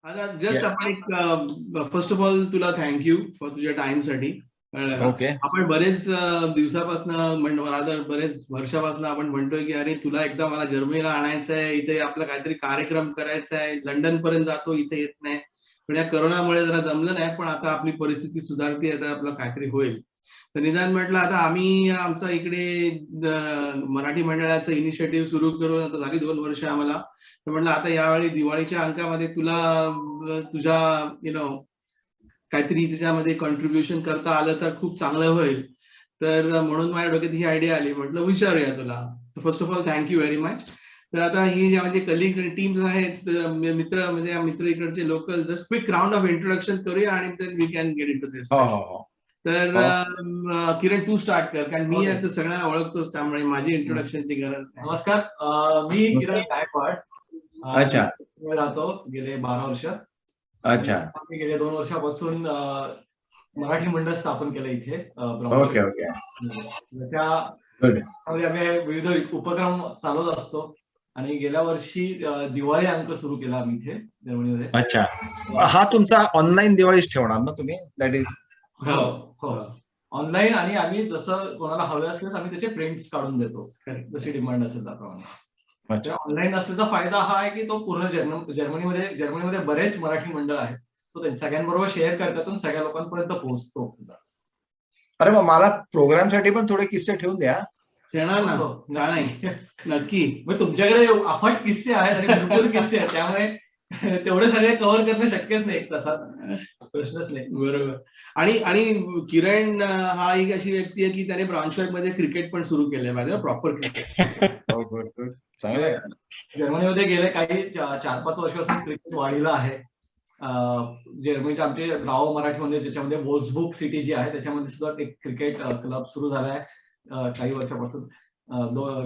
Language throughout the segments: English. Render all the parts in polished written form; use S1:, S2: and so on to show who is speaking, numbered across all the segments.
S1: आता just
S2: Yeah.
S1: आपण एक फर्स्ट ऑफ ऑल तुला थँक्यू फॉर तुझ्या टाइमसाठी. कळलं का?
S2: Okay.
S1: आपण बरेच दिवसापासून आता बरेच वर्षापासून आपण म्हणतोय की अरे तुला एकदा मला जर्मनीला आणायचं आहे, इथे आपला काहीतरी कार्यक्रम करायचा आहे, लंडन पर्यंत जातो, इथे येत नाही. पण या करोनामुळे जरा जमलं नाही, पण आता आपली परिस्थिती सुधारते, आता आपलं काहीतरी होईल. तर निदान म्हटलं आता आम्ही आमचा इकडे मराठी मंडळाचं इनिशिएटिव्ह सुरू करून आता झाली 2 वर्ष आम्हाला. तर म्हटलं आता यावेळी दिवाळीच्या अंकामध्ये तुला तुझ्या काहीतरी त्याच्यामध्ये कॉन्ट्रीब्युशन करता आलं तर खूप चांगलं होईल. तर म्हणून माझ्या डोक्यात ही आयडिया आली, म्हटलं विचारूया तुला. First of all thank you very much. तर आता ही ज्या म्हणजे कलिग्स आणि टीम्स आहेत, मित्र इकडचे local, just quick round of introduction करूया आणि then we can get into this. तर किरण तू स्टार्ट कर, कारण मी आता सगळ्यांना ओळखतोच, त्यामुळे माझी इंट्रोडक्शनची गरज नाही.
S3: नमस्कार, मी किरण गायकवाड.
S2: अच्छा.
S3: राहतो गेले 12 वर्ष.
S2: अच्छा.
S3: मी गेल्या 2 वर्षापासून मराठी मंडळ स्थापन केलं इथे.
S2: Okay okay.
S3: त्यामध्ये आम्ही विविध उपक्रम चालवत असतो आणि गेल्या वर्षी दिवाळी अंक सुरू केला आम्ही इथे जर्मनीमध्ये.
S2: अच्छा. हा तुमचा ऑनलाईन दिवाळीच ठेवणार ना तुम्ही? दॅट इज
S3: हो. ऑनलाईन, आणि आम्ही जसं कोणाला हवे असल्यास आम्ही त्याचे प्रिंट्स काढून देतो, जशी डिमांड असेल त्याप्रमाणे. ऑनलाईन असल्याचा फायदा हा आहे की तो पूर्ण जर्मनीमध्ये बरेच मराठी मंडळ आहेत, तो सगळ्यांबरोबर शेअर करतात, सगळ्या लोकांपर्यंत पोहोचतो सुद्धा.
S2: अरे मग मला प्रोग्रामसाठी पण थोडे किस्से ठेवून द्या.
S1: देणार ना? नाही, नक्की.
S3: मग तुमच्याकडे अफाट किस्से आहेत आणि भरपूर किस्से आहेत, त्यामुळे तेवढे सगळे कव्हर करणं शक्यच नाही एक तासात, प्रश्नच नाही.
S1: बरोबर. आणि किरण हा एक अशी व्यक्ती आहे की त्याने ब्राउनश्वाईग मध्ये क्रिकेट पण सुरू केलंय, माझं प्रॉपर क्रिकेट.
S2: चांगलं आहे.
S3: जर्मनीमध्ये गेले काही 4-5 वर्षापासून क्रिकेट वाढीला आहे. जर्मनीचे आमचे गाव मराठीमध्ये, ज्याच्यामध्ये वोल्सबुर्ग सिटी जी आहे त्याच्यामध्ये सुद्धा एक क्रिकेट क्लब सुरू झाला आहे काही वर्षापासून.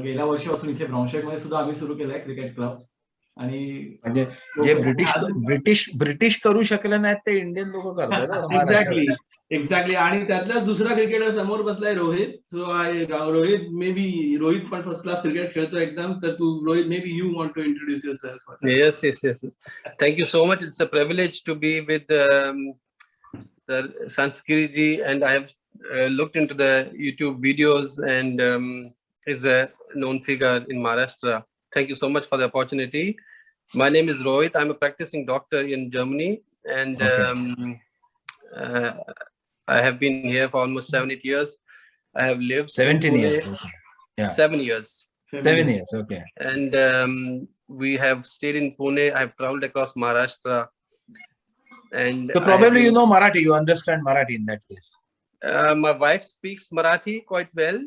S3: गेल्या वर्षीपासून इथे ब्राउनश्वाईग मध्ये सुद्धा आम्ही सुरू केलाय क्रिकेट क्लब. आणि
S2: म्हणजे जे ब्रिटिश करू शकले नाहीत ते इंडियन लोक करतात.
S1: एक्झॅक्टली. आणि त्यातलाच दुसरा क्रिकेटर समोर बसलाय, रोहित. सो रोहित पण फर्स्ट क्लास क्रिकेट खेळतो एकदम. तर तू Rohit, maybe you want to introduce yourself.
S4: Yes. Thank you so much. It's a privilege to be with Sanskrit ji, and I have looked into the YouTube videos, and is a known figure in Maharashtra. Thank you so much for the opportunity. My name is Rohit. I'm a practicing doctor in Germany, and I have been here for almost 7-8 years. I have lived
S2: 17 years. Okay. Yeah.
S4: 7 years.
S2: 7 years. Okay.
S4: And we have stayed in Pune. I have traveled across Maharashtra. And
S2: so probably you know Marathi. You understand Marathi in that case.
S4: My wife speaks Marathi quite well.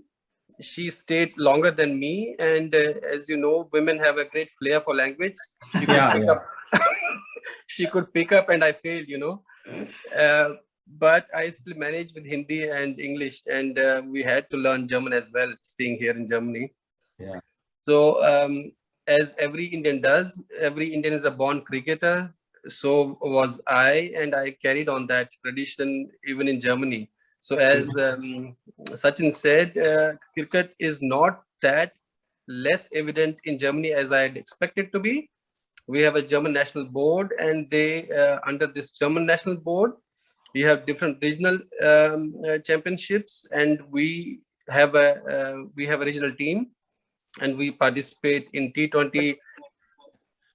S4: She stayed longer than me, and as you know, women have a great flair for language. She could pick up, and I failed, but I still managed with Hindi and English, and we had to learn German as well, staying here in Germany.
S2: Yeah.
S4: So as every Indian does, every Indian is a born cricketer. So was I, and I carried on that tradition even in Germany. So as Sachin said, cricket is not that less evident in Germany as I had expected to be. We have a German national board, and they under this German national board, we have different regional championships, and we have a regional team, and we participate in T20.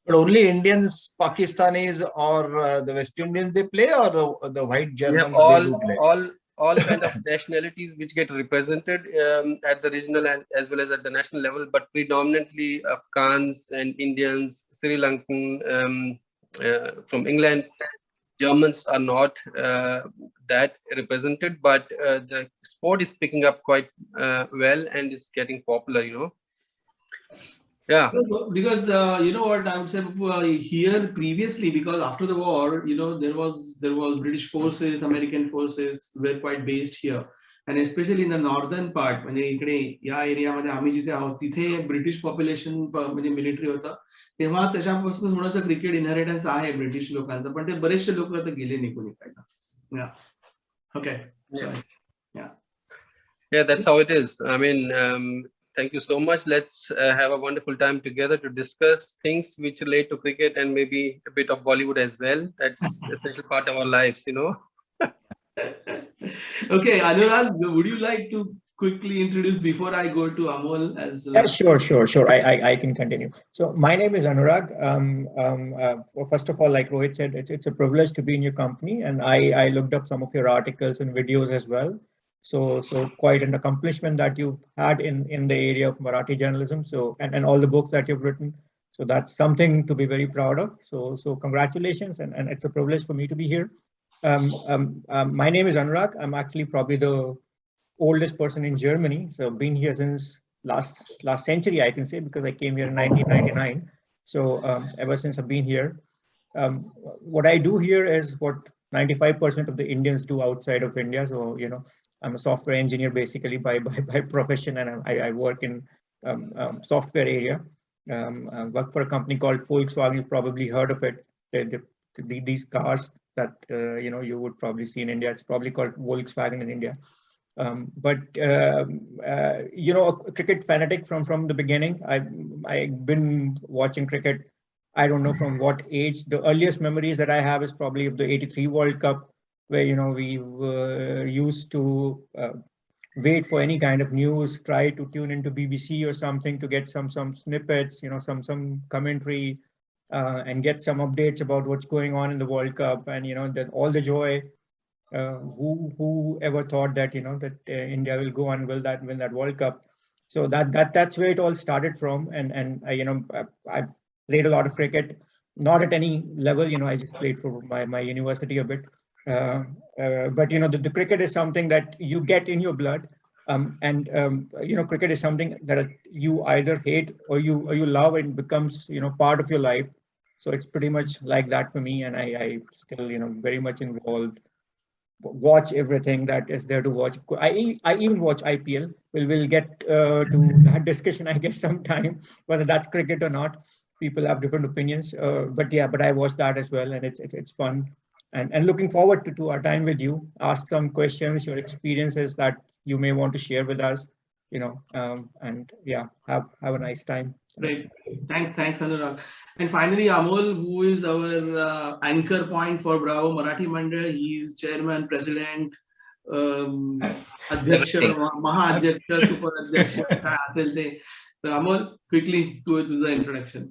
S2: But only Indians, Pakistanis, or the West Indians they play, or the white Germans they do play?
S4: All kind of nationalities which get represented at the regional and as well as at the national level, but predominantly Afghans and Indians, Sri Lankan, from England. Germans are not that represented, but the sport is picking up quite well and is getting popular, Yeah.
S1: Because you know what I'm saying, here previously, because after the war, there was British forces, American forces were quite based here, and especially in the northern part, म्हणजे इकडे या एरियामध्ये आम्ही जिथे आहोत तिथे British population म्हणजे military होता. तेव्हा त्याच्यापासून थोडंसं क्रिकेट इनहेरिटन्स आहे ब्रिटिश लोकांचं, पण ते बरेचसे लोक आता गेले निघून इकडनं. Okay.
S4: Yeah, that's how it is. I mean, thank you so much. Let's have a wonderful time together to discuss things which relate to cricket and maybe a bit of Bollywood as well. That's a special part of our lives, you know.
S1: Okay, Anurag, would you like to quickly introduce before I go to Amol as
S5: Yeah, sure. I can continue. So my name is Anurag. First of all, like Rohit said, it's a privilege to be in your company, and I looked up some of your articles and videos as well. So quite an accomplishment that you've had in the area of Marathi journalism. So and all the books that you've written. So that's something to be very proud of. So congratulations, and it's a privilege for me to be here. My name is Anurag. I'm actually probably the oldest person in Germany. So I've been here since last century, I can say, because I came here in 1999. So ever since I've been here, what I do here is what 95% of the Indians do outside of India. So, you know, I'm a software engineer basically by profession, and I work in software area. I work for a company called Volkswagen. You've probably heard of it. These cars that you know, you would probably see in India. It's probably called Volkswagen in India. But you know, a cricket fanatic from the beginning. I've been watching cricket. I don't know from what age. The earliest memories that I have is probably of the '83 World Cup, where, you know, we used to wait for any kind of news, try to tune into BBC or something to get some snippets, you know, some commentary, and get some updates about what's going on in the World Cup, and, you know, that all the joy. Who ever thought that, you know, that India will go and win that World Cup? So that's where it all started from. And I, you know, I've played a lot of cricket, not at any level, you know. I just played for my university a bit, but you know, the cricket is something that you get in your blood, and you know, cricket is something that you either hate or you love, and becomes, you know, part of your life. So it's pretty much like that for me, and I still, you know, very much involved. Watch everything that is there to watch. I even watch IPL. We'll get to that discussion, I guess, sometime, whether that's cricket or not. People have different opinions, but yeah, but I watch that as well, and it's fun. And looking forward to our time with you. Ask some questions, your experiences that you may want to share with us, you know, and yeah, have a nice time.
S1: Great. Thanks, Anurag. And finally, Amol, who is our anchor point for Bravo Marathi Mandal. He is chairman, president, अध्यक्ष, महाअध्यक्ष, सुपराध्यक्ष, काय असेल ते. तर Amol, quickly तुझं introduction.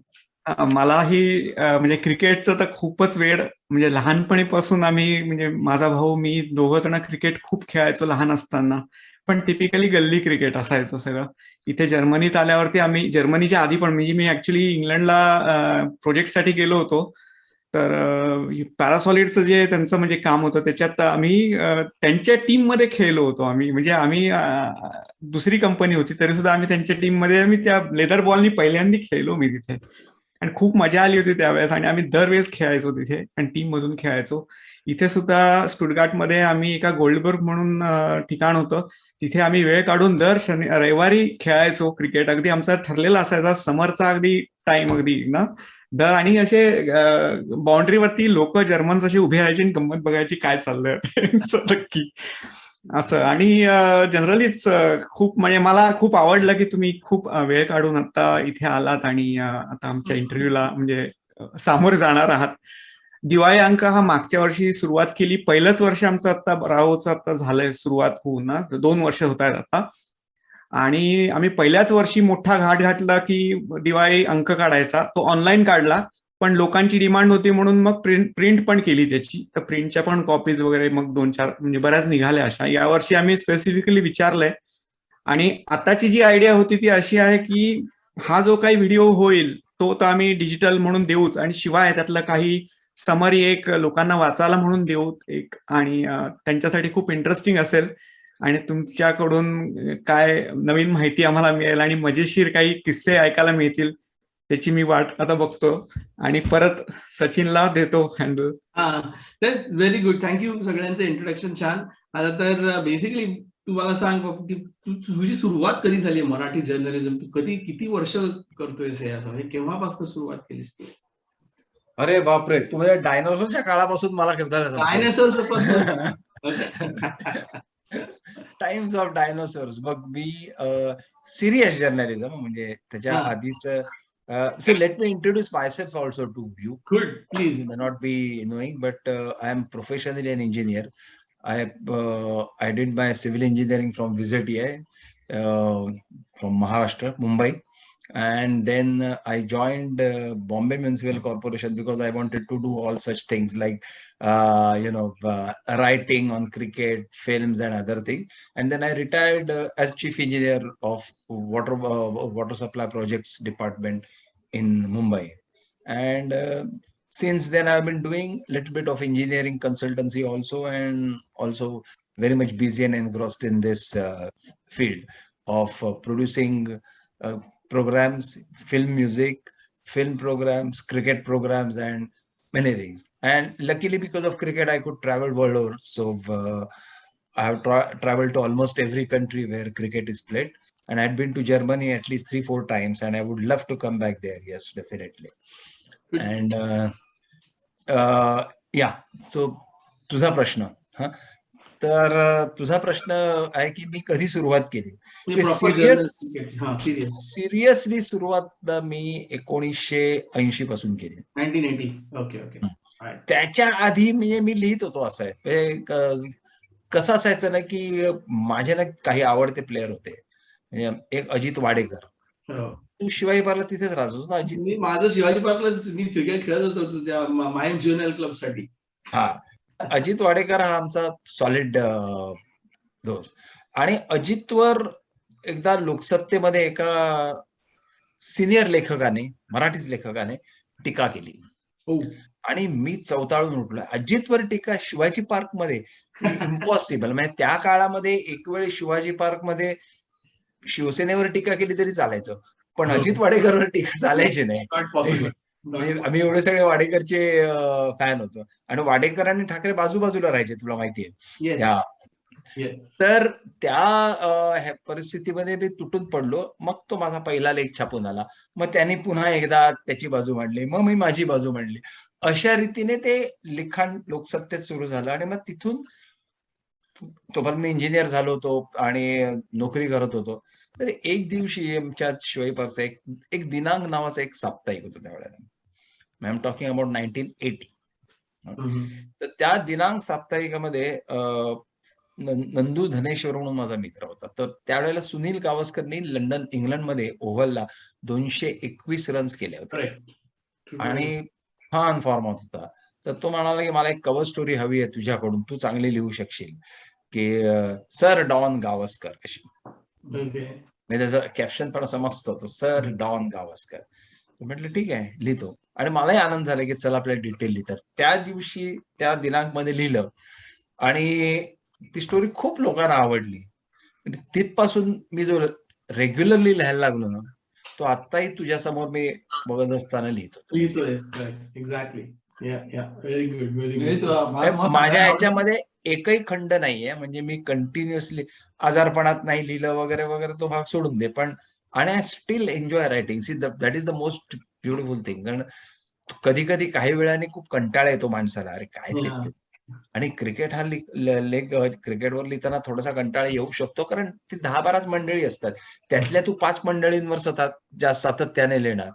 S6: मलाही म्हणजे क्रिकेटचं तर खूपच वेळ, म्हणजे लहानपणीपासून आम्ही, म्हणजे माझा भाऊ मी दोघं जण क्रिकेट खूप खेळायचो लहान असताना, पण टिपिकली गल्ली क्रिकेट असायचं सगळं. इथे जर्मनीत आल्यावरती आम्ही, जर्मनीच्या आधी पण, म्हणजे मी ऍक्च्युली इंग्लंडला प्रोजेक्टसाठी गेलो होतो, तर पॅरासॉलिडचं जे त्यांचं म्हणजे काम होतं त्याच्यात आम्ही त्यांच्या टीम मध्ये खेळलो होतो आम्ही. म्हणजे आम्ही दुसरी कंपनी होती तरी सुद्धा आम्ही त्यांच्या टीम मध्ये, आम्ही त्या लेदर बॉलनी पहिल्यांदा खेळलो मी तिथे, आणि खूप मजा आली होती त्यावेळेस. आणि आम्ही दरवेळेस खेळायचो तिथे आणि टीम मधून खेळायचो. इथे सुद्धा स्टुटगार्टमध्ये आम्ही एका गोल्डबर्ग म्हणून ठिकाण होतं, तिथे आम्ही वेळ काढून दर रविवारी खेळायचो क्रिकेट. अगदी आमचा ठरलेला असायचा समरचा अगदी टाइम अगदी ना दर, आणि असे बाउंड्रीवरती लोक जर्मन्स असे उभे राहायचे आणि गंमत बघायची काय चाललंय नक्की असं. आणि जनरलीच खूप, म्हणजे मला खूप आवडलं की तुम्ही खूप वेळ काढून आता इथे आलात आणि आता आमच्या इंटरव्ह्यूला म्हणजे सामोरे जाणार आहात. दिवाळी अंक हा मागच्या वर्षी सुरुवात केली, पहिलंच वर्ष आमचं आता रावचं आता झालंय सुरुवात होऊन ना, 2 वर्ष होत आहेत आता. आणि आम्ही पहिल्याच वर्षी मोठा घाट घातला की दिवाळी अंक काढायचा. तो ऑनलाईन काढला, पण लोकांची डिमांड होती म्हणून मग प्रिंट पण केली त्याची. तर प्रिंटच्या पण कॉपीज वगैरे मग 2-4 म्हणजे बऱ्याच निघाल्या अशा. यावर्षी आम्ही स्पेसिफिकली विचारलंय, आणि आताची जी आयडिया होती ती अशी आहे की हा जो काही व्हिडिओ होईल तो तर आम्ही डिजिटल म्हणून देऊच, आणि शिवाय त्यातलं काही समरी एक लोकांना वाचायला म्हणून देऊ एक, आणि त्यांच्यासाठी खूप इंटरेस्टिंग असेल, आणि तुमच्याकडून काय नवीन माहिती आम्हाला मिळेल आणि मजेशीर काही किस्से ऐकायला मिळतील, त्याची मी वाट आता बघतो. आणि परत सचिनला देतो हँडल.
S1: Very good, thank you. सगळ्यांचं इंट्रोडक्शन छान. आता तर बेसिकली तू मला सांग की तुझी सुरुवात कधी झाली मराठी जर्नलिझम? तू किती वर्ष करतोयस हे असं, केव्हापासून सुरुवात केलीस तू?
S2: अरे बापरे, तुम्ही डायनोसॉरच्या काळापासून मला
S1: डायनोसॉरचं पण
S2: टाइम्स ऑफ डायनोसॉर्स. मग मी सिरियस जर्नलिझम म्हणजे त्याच्या
S1: हा.
S2: आधीच. So let me introduce myself also to you.
S1: Good, please.
S2: You may not be knowing, but I am professionally an engineer. I did my civil engineering from VZTI, from Maharashtra, Mumbai, and then I joined Bombay Municipal Corporation because I wanted to do all such things like writing on cricket, films, and other things. And then I retired as chief engineer of water supply projects department in Mumbai. And since then I've been doing a little bit of engineering consultancy also, and also very much busy and engrossed in this field of producing programs, film music, film programs, cricket programs, and many things. And luckily, because of cricket, I could travel world over. So I have traveled to almost every country where cricket is played, and I'd been to Germany at least 3-4 times, and I would love to come back there. Yes, definitely. And या सो तुझा प्रश्न. तर तुझा प्रश्न आहे की मी कधी सुरुवात केली. सिरियसली सुरुवात मी 1980 पासून केली.
S1: 1980. Okay okay.
S2: त्याच्या आधी म्हणजे मी लिहित होतो. असं आहे कसं असायचं ना की माझे ना काही आवडते प्लेयर होते. म्हणजे एक अजित वाडेकर. तू शिवाजी पार्कला तिथेच राहतोस ना अजित?
S1: मी माझं शिवाजी पार्कला मी क्रिकेट खेळत होतो तुझ्या मायम ज्युनियर क्लब साठी.
S2: हा, अजित वाडेकर हा आमचा सॉलिड दोस्त. आणि अजितवर एकदा लोकसत्तेमध्ये एका सिनियर लेखकाने, मराठीच लेखकाने टीका केली. आणि मी चवताळून उठलो. अजितवर टीका शिवाजी पार्क मध्ये इम्पॉसिबल. म्हणजे त्या काळामध्ये एक वेळ शिवाजी पार्क मध्ये शिवसेनेवर टीका केली तरी चालायचं, पण अजित वाडेकरवर टीका चालायची नाही. आम्ही एवढे सगळे वाडेकरचे फॅन होतो. आणि वाडेकर आणि ठाकरे बाजूबाजूला राहायचे, तुला माहितीये त्या. तर त्या परिस्थितीमध्ये मी तुटून पडलो. मग तो माझा पहिला लेख छापून आला. मग त्यांनी पुन्हा एकदा त्याची बाजू मांडली, मग मी माझी बाजू मांडली. अशा रीतीने ते लिखाण लोकसत्तेत सुरू झालं. आणि मग तिथून तोपर्यंत मी इंजिनियर झालो होतो आणि नोकरी करत होतो. तर एक दिवशी आमच्या शिवाजी पार्कचा एक दिनांक नावाचा एक साप्ताहिक होतं त्यावेळेला. आय एम टॉकिंग अबाउट 1980. तर त्या दिनांक साप्ताहिकामध्ये नंदू धनेश्वर म्हणून माझा मित्र होता. तर त्यावेळेला सुनील गावस्करनी लंडन, इंग्लंडमध्ये ओव्हलला 221 रन्स केले होते आणि छान फॉर्मात होता. तर तो म्हणाला की मला एक कव्हर स्टोरी हवी आहे तुझ्याकडून, तू चांगली लिहू शकशील, की सर डॉन गावस्कर अशी. मी त्याचं कॅप्शन पण असं मस्त होतं, सर डॉन गावस्कर. म्हटलं ठीक आहे, लिहितो. आणि मलाही आनंद झाला की चला आपल्या डिटेल लिहितात. त्या दिवशी त्या दिनांक मध्ये लिहिलं आणि ती स्टोरी खूप लोकांना आवडली. तिथपासून मी जो रेग्युलरली लिहायला लागलो ना, तो आत्ताही तुझ्या समोर मी बघत असताना लिहितोय.
S1: Exactly. Very good, very good.
S2: माझ्या ह्याच्यामध्ये एकही खंड नाहीये. म्हणजे मी कंटिन्युअसली आजारपणात नाही लिहिलं वगैरे वगैरे, तो भाग सोडून दे. पण आणि I still enjoy writing. See that is the most beautiful thing. कारण कधी कधी काही वेळाने खूप कंटाळा येतो माणसाला, अरे काय ते. आणि क्रिकेट हा लेख क्रिकेटवर लिहिताना थोडासा कंटाळा येऊ शकतो, कारण ती 10-12 मंडळी असतात, त्यातल्या तू 5 मंडळींवर सातत्याने लिहिणार,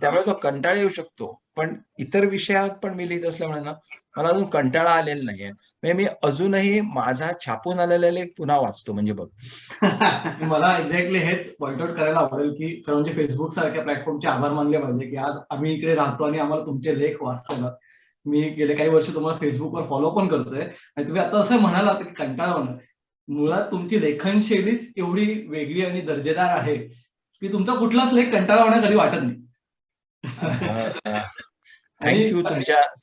S2: त्यामुळे तो कंटाळा येऊ शकतो. पण इतर विषयात पण मी लिहित असल्यामुळे ना मला अजून कंटाळा आलेला नाहीये. म्हणजे मी अजूनही माझा छापून आलेला लेख पुन्हा वाचतो. म्हणजे बघ,
S3: मला एक्झॅक्टली हेच पॉइंट आउट करायला आवडेल की खरं म्हणजे फेसबुक सारख्या प्लॅटफॉर्मचे आभार मानले पाहिजे की आज आम्ही इकडे राहतो आणि आम्हाला तुमचे लेख वाचतात. मी गेले काही वर्ष तुम्हाला फेसबुकवर फॉलो पण करतोय आणि तुम्ही आता असं म्हणाला की कंटाळा होणं, मुळात तुमची लेखन शैलीच एवढी वेगळी आणि दर्जेदार आहे की तुमचा कुठलाच लेख कंटाळा होणं कधी वाटत नाही.
S2: थँक्यू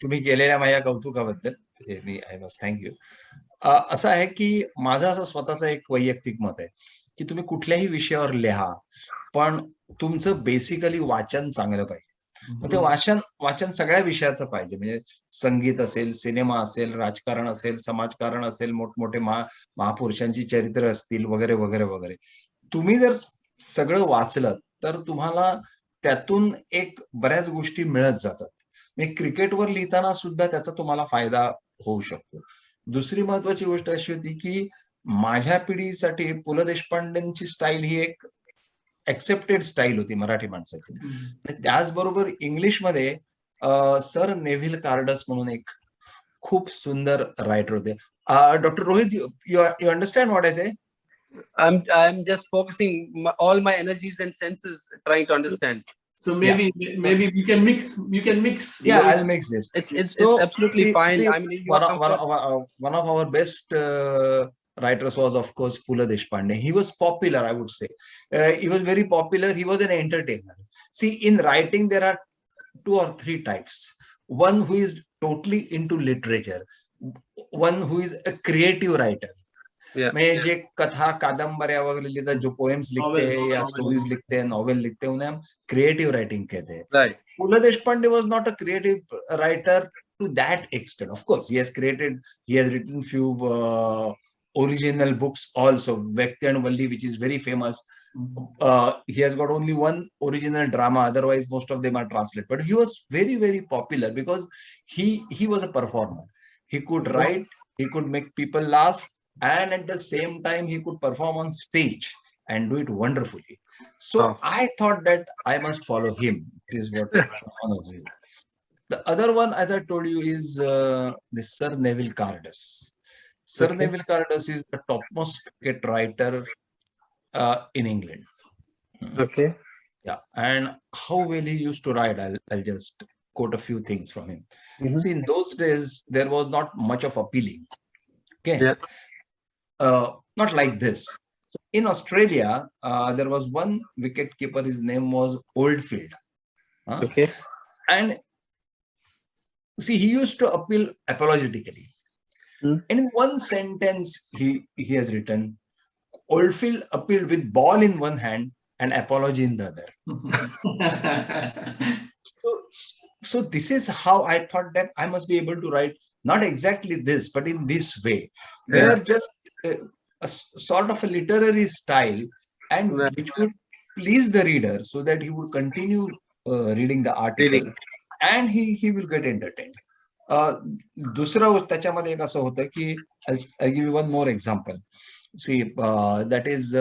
S2: तुम्ही केलेल्या माझ्या कौतुकाबद्दल. I must thank you. असं आहे की माझं असं स्वतःचं एक वैयक्तिक मत आहे की तुम्ही कुठल्याही विषयावर लिहा, पण तुमचं बेसिकली वाचन चांगलं पाहिजे. मग ते वाचन सगळ्या विषयाचं पाहिजे. म्हणजे संगीत असेल, सिनेमा असेल, राजकारण असेल, समाजकारण असेल, मोठमोठे महापुरुषांची चरित्र असतील वगैरे वगैरे वगैरे. तुम्ही जर सगळं वाचलं तर तुम्हाला त्यातून एक बऱ्याच गोष्टी मिळत जातात. म्हणजे क्रिकेटवर लिहिताना सुद्धा त्याचा तुम्हाला फायदा होऊ शकतो. दुसरी महत्वाची गोष्ट अशी होती की माझ्या पिढीसाठी पु ल देशपांडेंची स्टाईल ही एक ऍक्सेप्टेड स्टाईल होती मराठी माणसाची. आणि त्याचबरोबर इंग्लिशमध्ये सर नेव्हिल कार्डस म्हणून एक खूप सुंदर रायटर होते. Doctor Rohit, you understand what I से?
S4: I'm just focusing all my energies and senses trying to understand.
S1: So maybe we can mix. You can mix.
S2: Yeah, I'll mix this.
S4: It's absolutely fine.
S2: See,
S4: I mean, you are
S2: one of our best writers was, of course, Pula Deshpande. He was popular, I would say. He was very popular. He was an entertainer. See, in writing, there are 2 or 3 types. One who is totally into literature. One who is a creative writer.
S4: Yeah.
S2: मैं जे कथा कादम्बरिया वगैरह लिखता है, जो poems लिखते हैं या stories लिखते हैं, नॉवेल लिखते हैं, उन्हें हम क्रिएटिव राइटिंग कहते हैं.
S4: right.
S2: Pula Deshpande was not a creative writer to that extent. Of course, he has written few original books also. Vyakti and Valli, which is very famous. He has got only one original drama. Otherwise, most of them are translated. But he was very, very popular because he was a performer. He could write, he could make people laugh, and at the same time he could perform on stage and do it wonderfully. So I thought that I must follow him. It is what one of these. The other one, as I told you, is this Sir Neville Cardus. Sir Neville Cardus is the topmost cricket writer in England.
S4: Okay.
S2: Yeah, and how well he used to write, I'll just quote a few things from him. See, in those days there was not much of appealing. Okay.
S4: Yeah.
S2: Not like this. So in Australia, there was one wicket keeper. His name was Oldfield.
S4: Okay.
S2: And see, he used to appeal apologetically. And in one sentence, he has written, Oldfield appealed with ball in one hand and apology in the other. So this is how I thought that I must be able to write not exactly this, but in this way. They are just a sort of a literary style, and which would please the reader so that he would continue reading the article and he will get entertained. दुसरं त्याच्यामध्ये एक असं होतं की I'll give you one more example. See, that is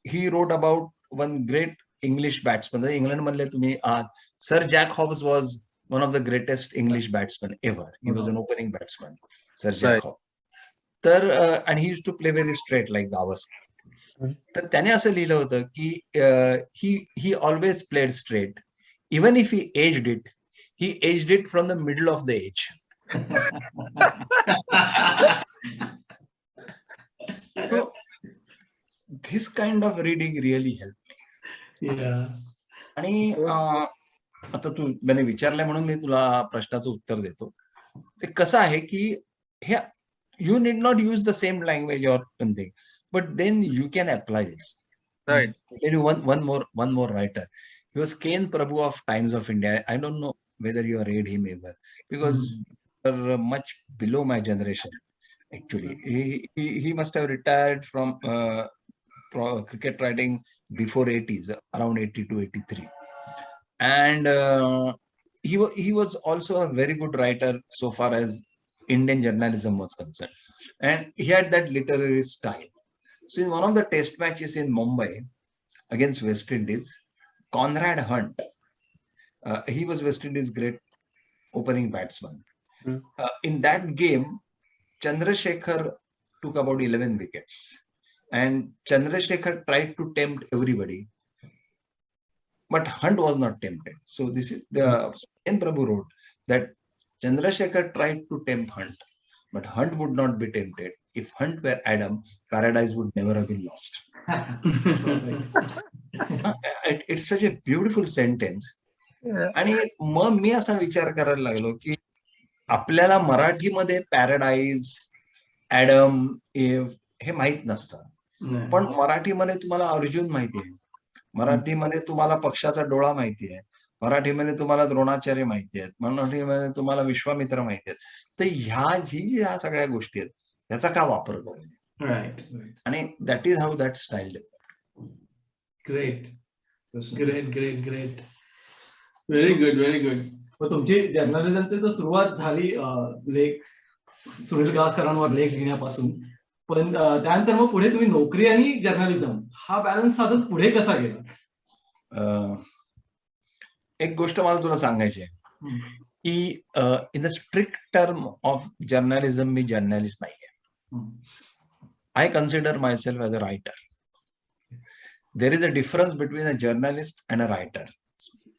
S2: he wrote about one great English batsman. England मधले तुम्ही Sir Jack Hobbs was one of the greatest English batsmen ever. He was an opening batsman, Sir Jack Hobbs. And he used to play very straight like Gavaskar. तर त्याने असं लिहिलं होतं की he always played straight. Even if he aged it from the middle of the age. So this kind of reading really helped me.
S1: Yeah.
S2: आणि आता तू मैंने विचारलंय म्हणून मी तुला प्रश्नाचं उत्तर देतो. ते कसं आहे की हे you need not use the same language or something, but then you can apply this.
S4: Right.
S2: I'll tell you one more writer. He was Ken Prabhu of Times of India. I don't know whether you read him ever, because you're much below my generation. Actually, he must have retired from cricket writing before 80s, around 82, 83. And he was also a very good writer so far as Indian journalism was concerned, and he had that literary style. So in one of the test matches in Mumbai against West Indies, Conrad Hunt, he was West Indies' great opening batsman. In that game, Chandrasekhar took about 11 wickets, and Chandrasekhar tried to tempt everybody, but Hunt was not tempted. So this is the N. Prabhu wrote that Chandrasekhar tried to tempt Hunt, but Hunt would not be tempted. If Hunt were Adam, paradise would never have been lost. It's such a beautiful sentence. आणि मग मी असा विचार करायला लागलो की आपल्याला मराठीमध्ये paradise, Adam, हे माहित नसतं, पण मराठीमध्ये तुम्हाला अर्जुन माहिती आहे, मराठीमध्ये तुम्हाला पक्षाचा डोळा माहिती आहे, मराठीमध्ये तुम्हाला द्रोणाचार्य माहिती आहेत, मराठीमध्ये तुम्हाला विश्वामित्र माहिती आहेत. तर ह्या सगळ्या गोष्टी आहेत, त्याचा का वापर करू? आणि that is how that style.
S1: Great great great great, very good very good.
S3: तुमची जर्नलिझमची तर सुरुवात झाली लेख सुनील गावस्करांवर लेख लिहिण्यापासून. पण त्यानंतर मग पुढे तुम्ही नोकरी आणि जर्नलिझम हा बॅलन्स साधत पुढे कसा गेला?
S2: एक गोष्ट मला तुला सांगायची आहे की in the strict term of journalism me journalist नाहीये. I consider myself as a writer. There is a difference between a journalist and a writer.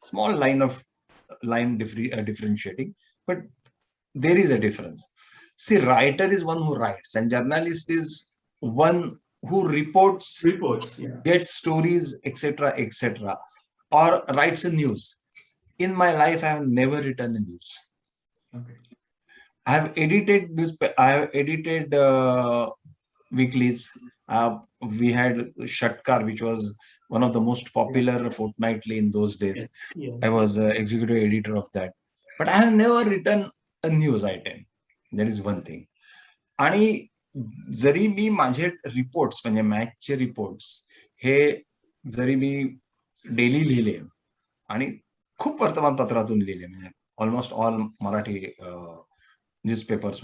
S2: Small line differentiating, but there is a difference. See, writer is one who writes, and journalist is one who reports,
S3: yeah.
S2: gets stories, etc., etc., or writes a news. In my life, I have never written a news.
S3: Okay.
S2: I have edited weeklies. We had Shatkar, which was one of the most popular fortnightly in those days.
S3: Yes.
S2: I was executive editor of that. But I have never written a news item. That is one thing. आणि जरी मी माझे reports म्हणजे मॅचचे reports हे जरी मी daily लिहिले आणि खूप वर्तमानपत्रातून लिहिले म्हणजे almost all Marathi newspapers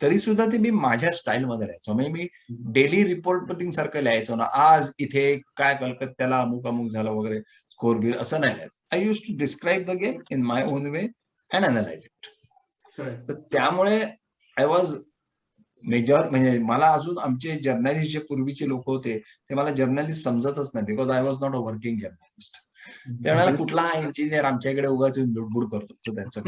S2: तरी सुद्धा ते मी माझ्या स्टाईलमध्ये लिहायचो. म्हणजे मी डेली रिपोर्टिंग सारखं लिहायचो ना, आज इथे काय कलकत्त्याला अमुक अमुक झालं वगैरे स्कोर बिर असं नाही लिहायचं. I use to describe the game in my own way and analyse it. तर त्यामुळे आय वॉज मेजर म्हणजे मला अजून आमचे जर्नलिस्ट जे पूर्वीचे लोक होते ते मला जर्नलिस्ट समजतच नाही, because I was not a working journalist. त्यावेळेला कुठला हा इंजिनियर आमच्याकडे उगाच लुडबुड करतो त्यांचं.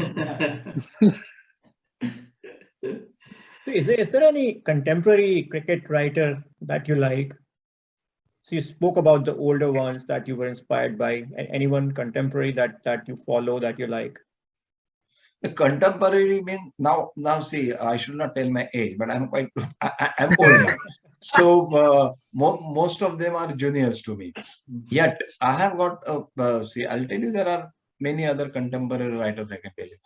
S5: So is there any contemporary cricket writer that you like? So you spoke about the older ones that you were inspired by. Anyone contemporary that you follow, that you like?
S2: The contemporary mean now see, I should not tell my age, but I'm old now. So most of them are juniors to me. Yet I have got see, I'll tell you, there are many other contemporary writers I can tell you.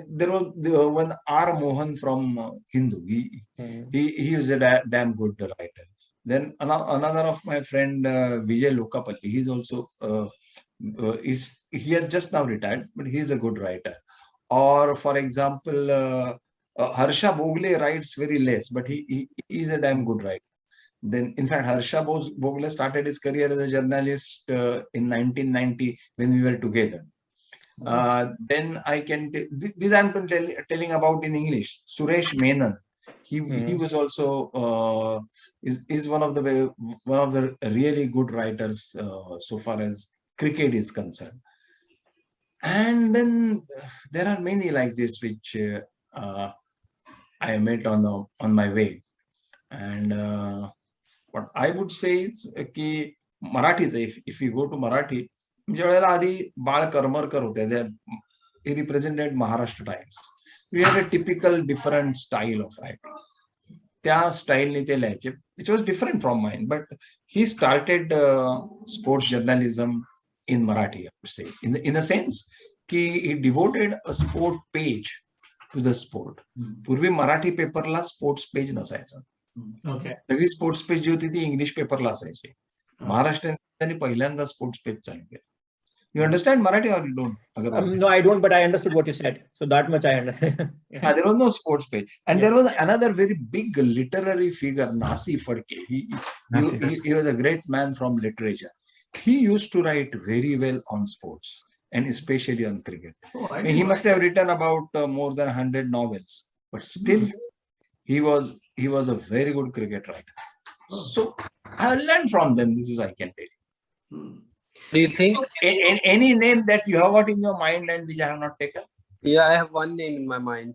S2: There was one R. Mohan from Hindu. He was a damn good writer. Then another of my friend Vijay Lokapalli. He's also he has just now retired, but he's a good writer. Or for example, Harsha Bogle writes very less, but he is a damn good writer. Then, in fact, Harsha Bogle started his career as a journalist in 1990 when we were together. Then I can these I'm telling about in English. Suresh Menon, he was also is one of the really good writers so far as cricket is concerned. And then there are many like this which I met on my way. And what I would say is ki Marathi, if you go to Marathi, ज्या वेळेला आधी बाळ करमरकर होते, he represented Maharashtra Times. We had a typical different style of writing. त्या स्टाईलने ते लिहायचे, which was different from mine, but he started sports journalism in Marathi, I would say, in a sense ki he devoted a sport page to the sport. पूर्वी मराठी पेपरला sports page नसायचं. सगळी sports page जी होती ती English पेपरला असायची. महाराष्ट्राने पहिल्यांदा स्पोर्ट्स पेज चालू केलं. You understand Marathi or you don't?
S5: No, I don't, but I understood what you said. So that much I understand.
S2: There was no sports page. And there was another very big literary figure, Nasi Phadke. He was a great man from literature. He used to write very well on sports and especially on cricket. He must have written about more than 100 novels, but still he was a very good cricket writer. So I learned from them. This is what I can tell you.
S4: Do you think
S2: any name that you have got in your mind and which I have not taken?
S4: Yeah, I have one name in my mind.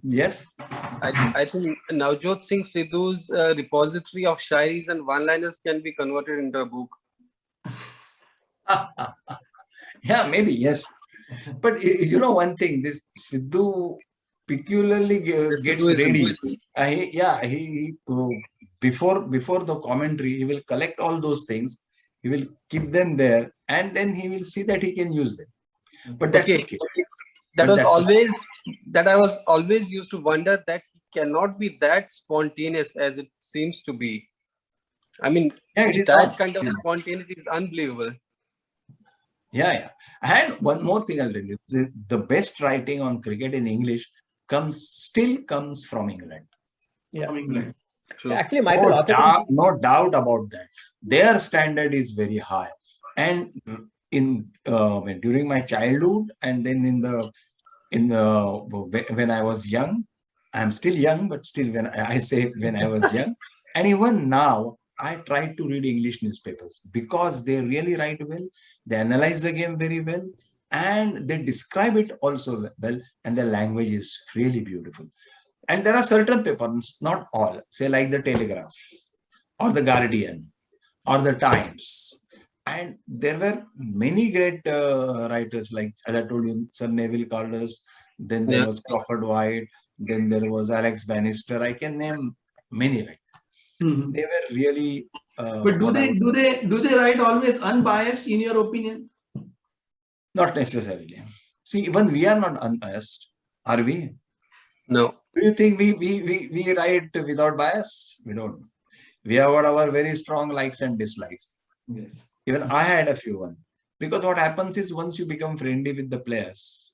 S2: Yes.
S4: I think Navjot Singh Sidhu's repository of shairis and one-liners can be converted into a book.
S2: Yeah, maybe, yes. But you know one thing, this Sidhu peculiarly gets ready. He before the commentary, he will collect all those things. He will keep them there, and then he will see that he can use them. But that's okay.
S4: That I was always used to wonder that he cannot be that spontaneous as it seems to be. I mean, that kind of spontaneity is unbelievable.
S2: Yeah. And one more thing I'll tell you: the best writing on cricket in English still comes from England.
S5: Yeah.
S3: From England.
S4: True.
S5: Actually, Michael, authenticity.
S2: No doubt about that. Their standard is very high. And during my childhood, and then when I was young, I'm still young, but still when I say when I was young, and even now, I try to read English newspapers because they really write well, they analyze the game very well, and they describe it also well, and the language is really beautiful. And there are certain papers, not all, say like the Telegraph or the Guardian or the Times. And there were many great writers, like as I told you, Sir Neville Calders, then there was Crawford White, then there was Alex Bannister. I can name many like that. They were really.
S1: But do they write always unbiased in your opinion?
S2: Not necessarily. See, even we are not unbiased, are we?
S4: No.
S2: Do you think we write without bias? We don't. We have got our very strong likes and dislikes.
S1: Yes.
S2: Even I had a few one. Because what happens is once you become friendly with the players,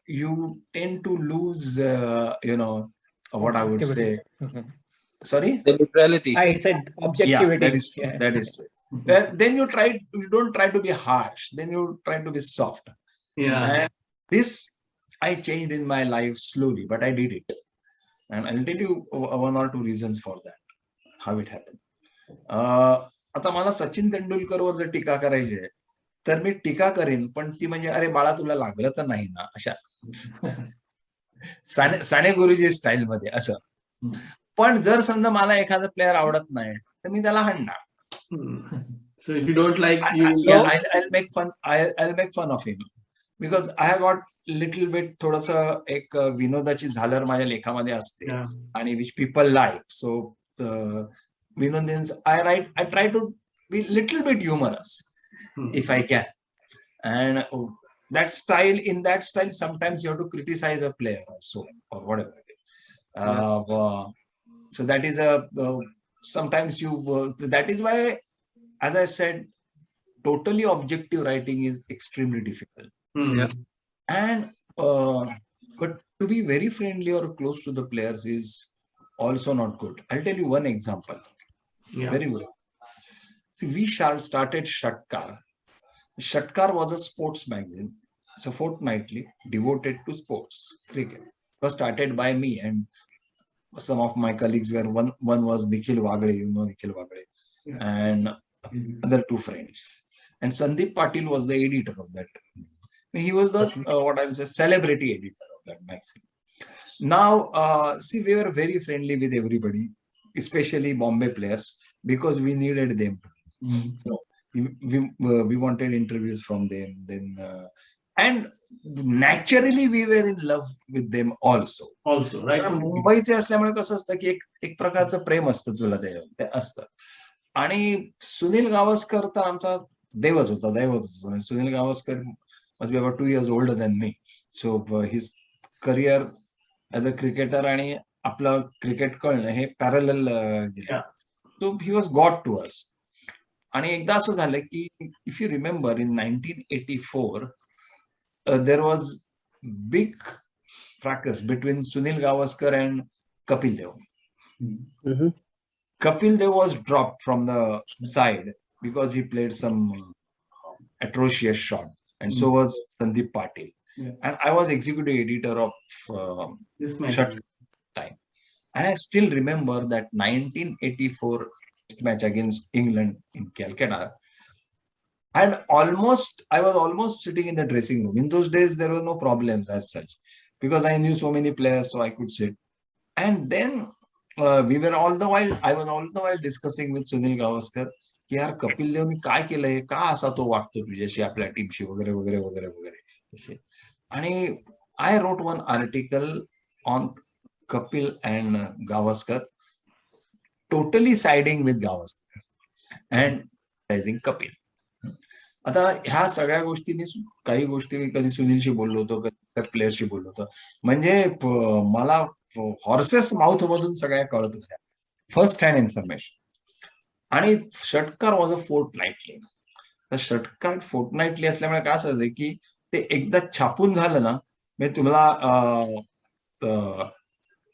S2: you tend to lose, what I would say. Sorry?
S4: The neutrality.
S5: I said objectivity.
S2: Yeah, that is true. That is true. Then you don't try to be harsh. Then you try to be soft.
S1: Yeah.
S2: And this I changed in my life slowly, but I did it. And I'll tell you one or two reasons for that, how it happened. आता मला सचिन तेंडुलकरवर जर टीका करायची आहे तर मी टीका करेन, पण ती म्हणजे अरे बाळा तुला लागलं तर नाही ना, अशा साने गुरुजी स्टाईल मध्ये असं. पण जर समजा मला एखादा प्लेअर आवडत नाही तर मी त्याला हाणणार.
S1: So if you don't like,
S2: I'll make fun of him because I have got little bit थोडस एक विनोदाची झालर माझ्या लेखामध्ये असते आणि which people like. So Vinodins, I try to be little bit humorous if I can, and that style, sometimes you have to criticize a player also or whatever. So that is sometimes that is why, as I said, totally objective writing is extremely difficult. And but to be very friendly or close to the players is also not good. I'll tell you one example. Very good. See, we started Shatkar. Shatkar was a sports magazine, so fortnightly devoted to sports, cricket. It was started by me and some of my colleagues were one was Nikhil Wagde, Nikhil Wagde, and other two friends. And Sandeep Patil was the editor of that. He was the what I would say celebrity editor of that magazine. Now, see, we were very friendly with everybody, especially Bombay players, because we needed them. So we wanted interviews from them. Then, and naturally, we were in love with them also.
S1: Also, right?
S2: मुंबईचे असल्यामुळे कसं असतं की एक प्रकारचं प्रेम असतं तुला ते असतं. आणि सुनील गावस्कर तर आमचा दैवच होता. Sunil Gavaskar must be about 2 years older than me. So his career as a cricketer आणि आपलं क्रिकेट कळणं हे पॅरलल गेलं. So he was God to us. आणि एकदा असं झालं की if you remember in 1984 there was big fracas between Sunil Gavaskar and Kapil Dev. Kapil Dev was dropped from the side because he played some atrocious shot. And so was Sandeep Patil. And I was executive editor of Shatkar time. And I still remember that 1984 match against England in Calcutta. I was almost sitting in the dressing room. In those days, there were no problems as such because I knew so many players, so I could sit. And then I was all the while discussing with Sunil Gavaskar की यार कपिल देवनी काय केलंय, का असा तो वागतो तुझ्याशी, आपल्या टीमशी वगैरे वगैरे वगैरे वगैरे. आणि I wrote one article on Kapil and Gavaskar, totally siding with Gavaskar and raising Kapil. आता ह्या सगळ्या गोष्टींनी काही गोष्टी कधी सुनीलशी बोललो होतो, कधी प्लेयरशी बोललो होतो. म्हणजे मला हॉर्सेस माउथ मधून सगळ्या कळत होत्या, फर्स्ट हँड इन्फॉर्मेशन. आणि षटकार वॉज अ फोर्टनाइटली. तर षटकार फोर्टनाइटली असल्यामुळे काय असायचं की ते एकदा छापून झालं ना, म्हणजे तुम्हाला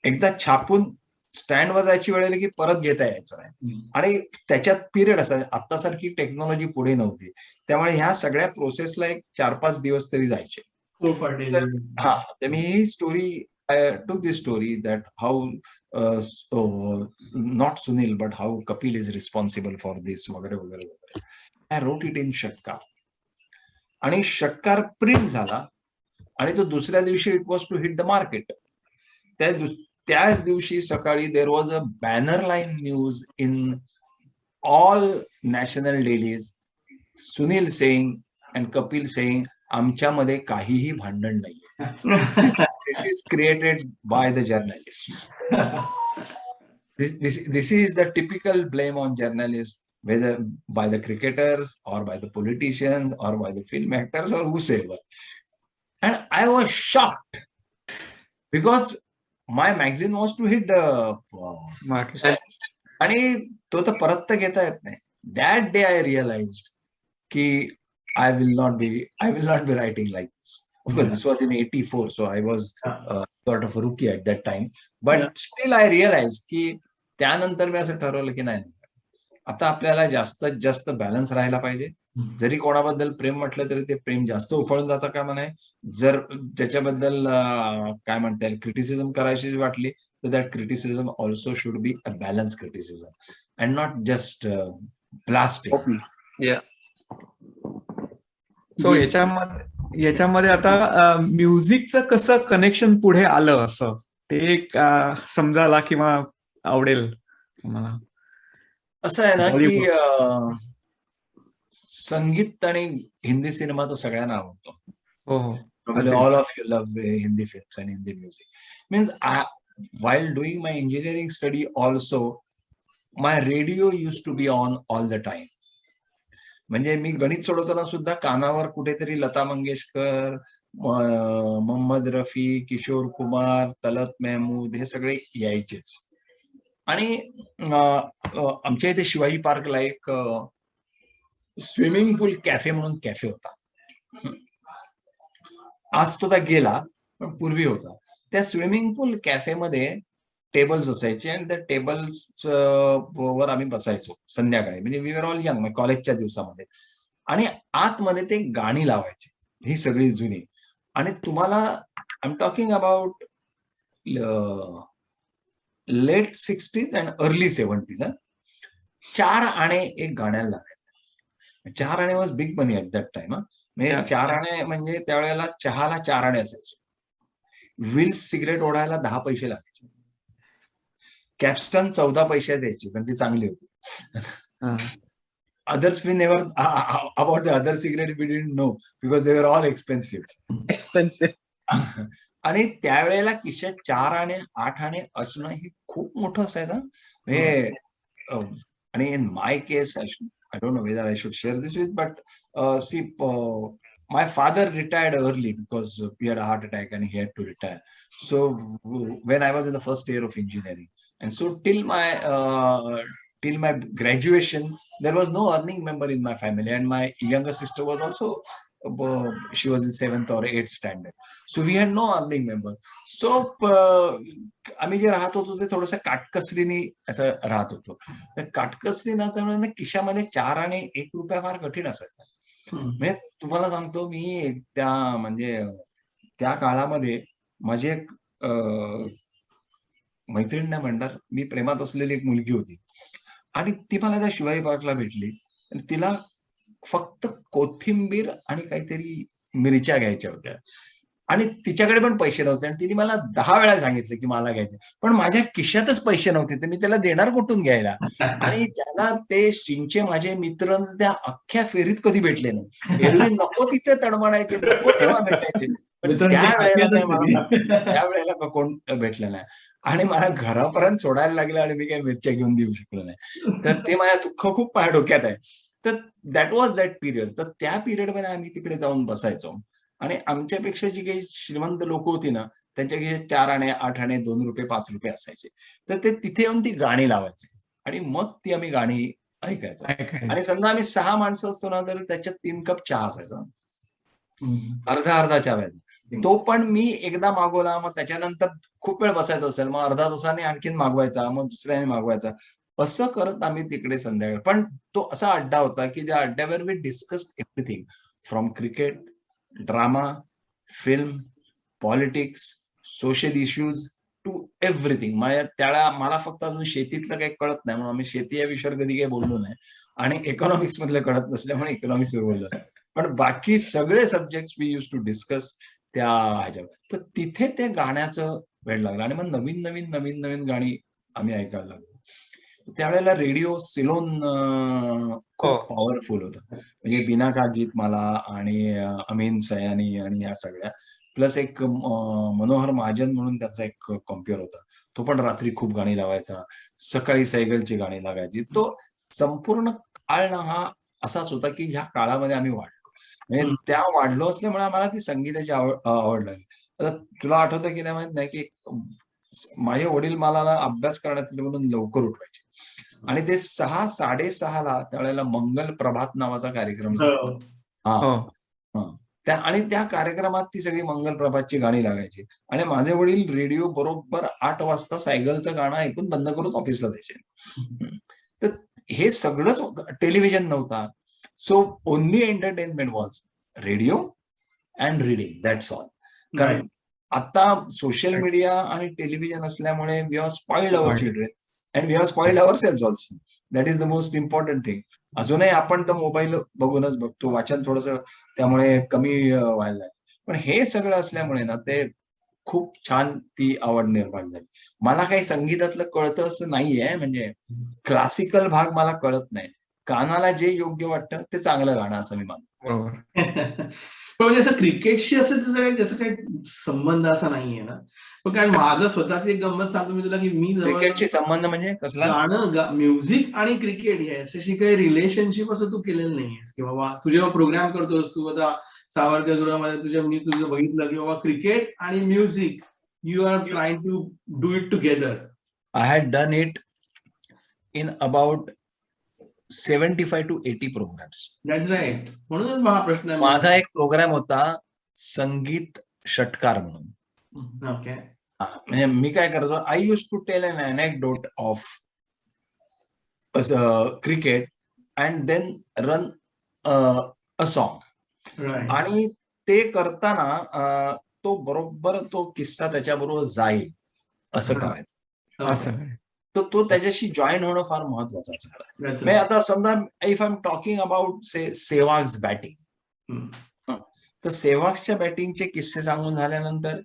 S2: एकदा छापून स्टँडवर जायची वेळ आली की परत घेता यायचं नाही. आणि त्याच्यात पिरियड असायचा. आत्तासारखी टेक्नॉलॉजी पुढे नव्हती, त्यामुळे ह्या सगळ्या प्रोसेसला एक 4-5 दिवस तरी जायचे. तर हा, तर मी ही story, I took this story that how not Sunil but how Kapil is responsible for this वगैरे वगैरे वगैरे. I wrote it in षटकार, आणि षटकार प्रिंट झाला आणि तो दुसऱ्या दिवशी it was to hit the market. त्याच दिवशी सकाळी there was a banner line news in all national dailies, Sunil saying and Kapil saying आमच्यामध्ये काहीही भांडण नाहीये. This is created by the journalist. This is the typical blame on journalists, whether by the cricketers or by the politicians or by the film actors or whosoever. And I was shocked because my magazine was to hit the
S6: market.
S2: आणि तो तर परत तर घेता येत नाही. That day I realized की I will not be writing like this. Of course, this was in 84, so I was sort of a rookie at that time. But still I realized की त्यानंतर मी असं ठरवलं की नाही, आता आपल्याला जास्तीत जास्त बॅलन्स राहायला पाहिजे. जरी कोणाबद्दल प्रेम म्हटलं तरी ते प्रेम जास्त उफळून जातं का म्हणे. जर त्याच्याबद्दल काय म्हणता येईल क्रिटिसिझम करायची वाटली तर that criticism also should be a balance criticism and not just blasting.
S6: So याच्यामध्ये आता म्युझिकचं कसं कनेक्शन पुढे आलं असं ते एक समजायला किंवा आवडेल मला.
S2: असं आहे ना की संगीत आणि हिंदी सिनेमा तर सगळ्यांना आवडतो. All of you love Hindi films and Hindi music. Means while doing my engineering study also my radio used to be on all the time. म्हणजे मी गणित सोडवताना सुद्धा कानावर कुठेतरी लता मंगेशकर, मोहम्मद रफी, किशोर कुमार, तलत महमूद हे सगळे यायचेच. आणि आमच्या इथे शिवाजी पार्कला एक स्विमिंग पूल कॅफे म्हणून कॅफे होता. आज तो गेला, पण पूर्वी होता. त्या स्विमिंग पूल कॅफेमध्ये टेबल्स असायचे आणि त्या टेबल्स वर आम्ही बसायचो संध्याकाळी. म्हणजे वी वर ऑल यंग, कॉलेजच्या दिवसामध्ये. आणि आतमध्ये ते गाणी लावायचे ही सगळी जुनी. आणि तुम्हाला I am talking about late 60s and early 70s. 4 आणे एक गाण्याला लागायचे. 4 आणे was big money at that time. म्हणजे 4 आणे म्हणजे त्यावेळेला चहाला 4 आणे असायचे. विल्स सिगरेट ओढायला 10 पैसे लागायचे. कॅप्स्टन 14 पैसे द्यायची, पण ती चांगली होती. Others we never about the other cigarette we didn't know because they were all expensive. आणि त्यावेळेला खिशात 4 आणे 8 आणे असणं हे खूप मोठं असायचं. म्हणजे आणि in my case I don't know whether I should share this with, but see, my father retired early because he had a heart attack and he had to retire. So when I was in the first year of engineering, and so till my graduation, there was no earning member in my family, and my younger sister was also she was in 7th or 8th standard. So we had no earning member. So आम्ही जे राहत होतो ते थोडंसं काटकसरीने असं राहत होतो. तर काटकसरीनं खिशामध्ये 4 आणि 1 रुपया फार कठीण असायचं. म्हणजे तुम्हाला सांगतो मी त्या काळामध्ये माझी एक मैत्रीण नाही म्हणणार, मी प्रेमात असलेली एक मुलगी होती आणि ती मला त्या शिवाजी पार्कला भेटली. तिला फक्त कोथिंबीर आणि काहीतरी मिरच्या घ्यायच्या होत्या आणि तिच्याकडे पण पैसे नव्हते आणि तिने मला 10 वेळा सांगितलं की मला घ्यायचे, पण माझ्या खिशातच पैसे नव्हते, तर मी त्याला देणार कुठून घ्यायला. आणि ज्याला ते सिंगचे माझे मित्र त्या अख्ख्या फेरीत कधी भेटले नाही. एरवी नको तिथे तडमडायचे, नको तेव्हा भेटायचे, पण त्यावेळेला कोण भेटलं नाही. आणि मला घरापर्यंत सोडायला लागलं आणि मी काही मिरच्या घेऊन देऊ शकलो नाही. तर ते माझ्या दुःख खूप माझ्या डोक्यात आहे. तर दॅट वॉज दॅट पिरियड. तर त्या पिरियडमध्ये आम्ही तिकडे जाऊन बसायचो आणि आमच्यापेक्षा जी काही श्रीमंत लोक होती ना, त्यांच्या खिशात 4 आणे 8 आणे 2 रुपये 5 रुपये असायचे. तर ते तिथे येऊन ती गाणी लावायचे आणि मग ती आम्ही गाणी ऐकायचो. आणि समजा आम्ही 6 माणसं असतो ना, तर त्याच्यात 3 कप चहा असायचा, अर्धा चहा. तो पण मी एकदा मागवला, मग त्याच्यानंतर खूप वेळ बसायचं असेल, मग अर्धा तासाने आणखीन मागवायचा, मग दुसऱ्याने मागवायचा, असं करत आम्ही तिकडे संध्याकाळी. पण तो असा अड्डा होता की ज्या अड्ड्यावर we discuss everything from cricket, drama, film, politics, social issues to everything. मला फक्त अजून शेतीतलं काही कळत नाही म्हणून आम्ही शेती या विषयावर कधी काही बोललो नाही, आणि इकॉनॉमिक्स मधलं कळत नसल्यामुळे इकॉनॉमिक्स वर बोललो नाही. पण बाकी सगळे subject we use to discuss त्या ह्याच्यावर. तर तिथे ते गाण्याचं वेळ लागला, आणि मग नवीन नवीन नवीन नवीन गाणी आम्ही ऐकायला लागलो. त्यावेळेला रेडिओ सिलोन खूप पॉवरफुल होता. म्हणजे बिना का गीतमाला आणि अमीन सयानी आणि ह्या सगळ्या, प्लस एक मनोहर महाजन म्हणून त्याचा एक कॉम्प्युअर होता, तो पण रात्री खूप गाणी लावायचा, सकाळी सैगलची गाणी लागायची. तो संपूर्ण काळ ना हा असाच होता की ह्या काळामध्ये आम्ही वाढलो. म्हणजे त्या वाढलो असल्यामुळे आम्हाला ती संगीताची आवड लागली. आता तुला आठवतं की नाही माहित नाही की माझे वडील मला अभ्यास करण्यासाठी म्हणून लवकर उठवायचे, आणि ते 6:30ला त्यावेळेला मंगल प्रभात नावाचा कार्यक्रम आणि त्या कार्यक्रमात ती सगळी मंगल प्रभातची गाणी लागायची, आणि माझे वडील रेडिओ बरोबर 8 वाजता सायगलचं गाणं ऐकून बंद करून ऑफिसला जायचे. तर हे सगळंच, टेलिव्हिजन नव्हता, so only entertainment was radio and reading, that's all. कारण आता सोशल मीडिया आणि टेलिव्हिजन असल्यामुळे we have spoiled our children and we have spoiled our selves also. That is the most important thing. अजूनही आपण तर mobile बघूनच बघतो, वाचन थोडंसं त्यामुळे कमी व्हायला लागलं, पण हे सगळं असल्यामुळे ना ते खूप छान ती आवड निर्माण झाली. मला काही संगीतातलं कळतं असं नाहीये, म्हणजे क्लासिकल भाग मला कळत नाही. कानाला जे योग्य वाटतं ते चांगलं गाणं असं मी मानतो.
S1: पण म्हणजे असं क्रिकेटशी त्याचा काही संबंध असा नाहीये ना. पण कारण माझं स्वतःची एक गंमत सांगतो मी तुला की मी
S2: क्रिकेटशी संबंध म्हणजे कसला?
S1: गाणं, म्युझिक आणि क्रिकेट याच्याशी काही रिलेशनशिप असं तू केलेलं नाहीयेस, की बाबा तू जेव्हा प्रोग्राम करतोस, तू आता सावरकर गृहामध्ये मी तुझं बघितलं की बाबा क्रिकेट आणि music you are trying to do it together.
S2: I had done it in about 75 to 80 programmes.
S1: That's right. म्हणूनच हा प्रश्न आहे
S2: माझा एक प्रोग्राम होता संगीत षटकार म्हणून.
S1: ओके.
S2: म्हणजे मी काय करायचो, I use to tell an anecdote of cricket and then run a song. आणि ते करताना तो बरोबर तो किस्सा त्याच्याबरोबर जाईल असं करायचं. तर तो त्याच्याशी जॉईन होणं फार महत्वाचं झालं. म्हणजे आता समजा if I am talking about Sehwag's batting, तर सेहवागच्या बॅटिंगचे किस्से सांगून झाल्यानंतर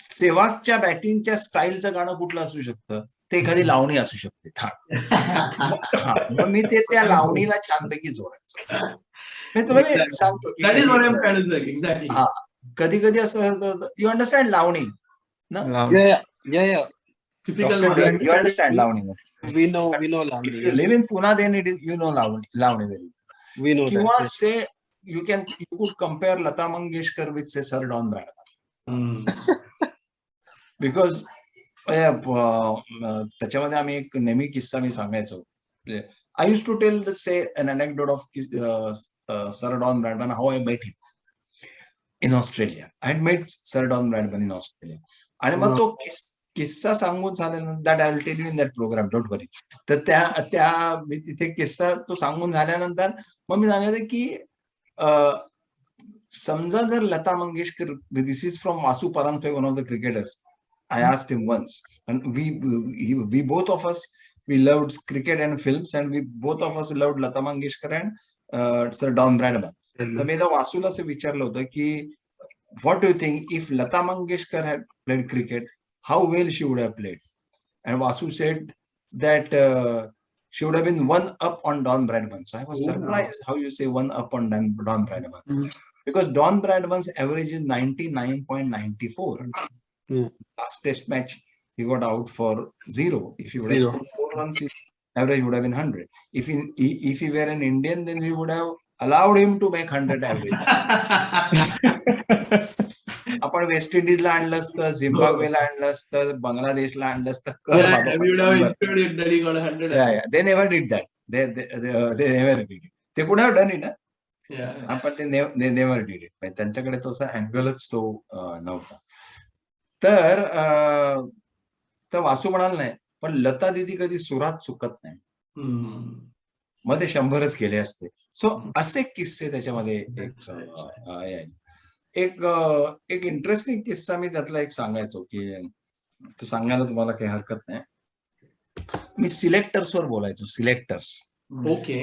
S2: सेहवागच्या बॅटिंगच्या स्टाईलचं गाणं कुठलं असू शकतं, ते एखादी लावणी असू शकते ठाक. मग मी ते त्या लावणीला छानपैकी जोडायचं. मी तुला मी सांगतो की हा कधी कधी असं, यू अंडरस्टँड लावणी ना? You understand Lavani?
S4: We know Lavani.
S2: If you live in Pune, then you know Lavani very well.
S4: We know
S2: Kiwa
S4: that.
S2: say you could compare Lata Mangeshkar with say Sir Don Bradman. Because त्याच्यामध्ये आम्ही एक नेहमी किस्सा मी सांगायचो. I used to tell an anecdote of Sir Don Bradman, how I met him in Australia. I had met Sir Don Bradman in Australia. आणि मग तो किस्सा सांगून झाल्यानंतर, that I will tell you in that programme, don't worry. तर त्या मी तिथे किस्सा तो सांगून झाल्यानंतर मग मी सांगायचं की समजा जर Lata Mangeshkar, this is from Vasu Paranjpe, one of the cricketers, I asked him once, and we both of us, we loved cricket and films, and we both of us loved Lata Mangeshkar and Sir Don Bradman. तर मी वासूला असं विचारलं होतं की what do you think if Lata Mangeshkar had played cricket, how well she would have played? And Vasu said that she would have been one up on Don Bradman. So I was surprised how you say one up on Don Bradman. Because Don Bradman's average is 99.94. Last test match, he got out for 0. If he would have scored 4 runs, his average would have been 100. If he were an Indian, then we would have allowed him to make 100 average. आपण waste इंडिजला आणलं असतं, झिम्बाब्वेला आणलं असतं, बांगलादेशला आणलं असतं, they never did that. They never did it. They could have done it.
S1: Yeah.
S2: पण ते never did it. त्यांच्याकडे तसा अँगलच तो नव्हता. तर वासू म्हणाल नाही, पण लता दीदी कधी सुरात चुकत नाही.
S1: हम्म.
S2: मग ते 100च केले असते. सो
S1: हम्म.
S2: असे किस्से त्याच्यामध्ये
S1: That's right.
S2: आहे. एक इंटरेस्टिंग किस्सा मी त्यातला एक सांगायचो, की तो सांगायला तुम्हाला काही हरकत नाही. मी सिलेक्टर्सवर बोलायचो. Selectors
S1: Okay.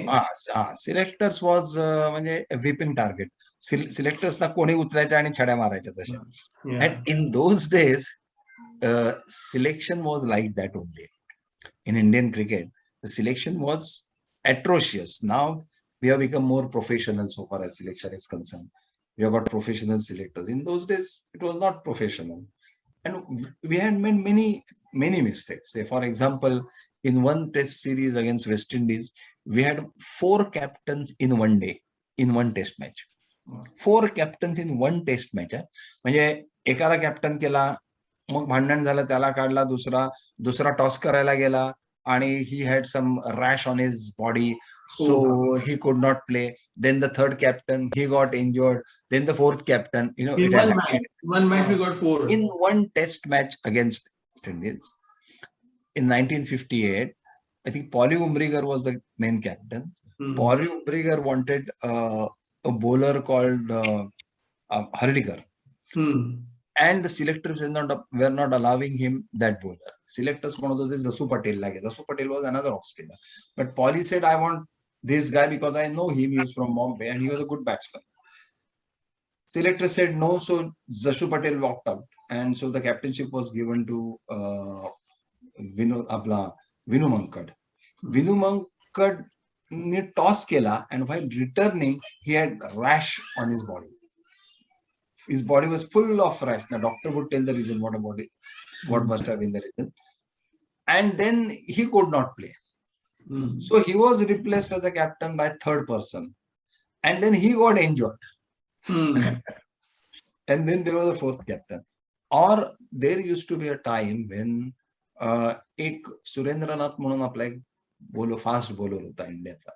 S2: सिलेक्टर्स वॉज म्हणजे व्हिपिंग टार्गेट. सिलेक्टर्सना कोणी उचलायचं आणि छड्या मारायच्या तशा.
S1: Yeah.
S2: And in those days, selection was like that only. In Indian cricket, the selection was atrocious. Now we have become more professional so far as selection is concerned. We have got professional selectors. In those days, it was not professional. And we had made many mistakes. Say, for example, in one test series against West Indies, we had 4 captains in one day, in one test match. 4 captains in one test match. म्हणजे एकाला captain केला, मग भांडण झालं, त्याला काढला, दुसरा toss करायला गेला आणि he had some rash on his body, so he could not play. Then the third captain, he got injured. Then the fourth captain,
S1: In
S2: it had happened
S1: one match we got 4.
S2: in one test match against West Indies. In 1958, I think Polly Umbriger was the main captain. Polly Umbriger wanted a bowler called Hardikar. And the selectors were not allowing him that bowler. Selectors म्हणत होते Jasu Patel ला घे. Jasu Patel was another off spinner. But Polly said, I want this guy because I know him. He is from Bombay and he was a good batsman. Selectors said no, so Jasu Patel walked out. And so the captainship was given to Vinu Mankad. Vinu Mankad ने toss केला and while returning, he had rash on his body. His body was full of rash. The doctor would tell the reason what must have been the reason. And then he could not play. So he was replaced as a captain by third person. And then he got injured. And then there was a fourth captain. Or there used to be a time when एक सुरेंद्रनाथ म्हणून आपला एक fast bowler होता इंडियाचा.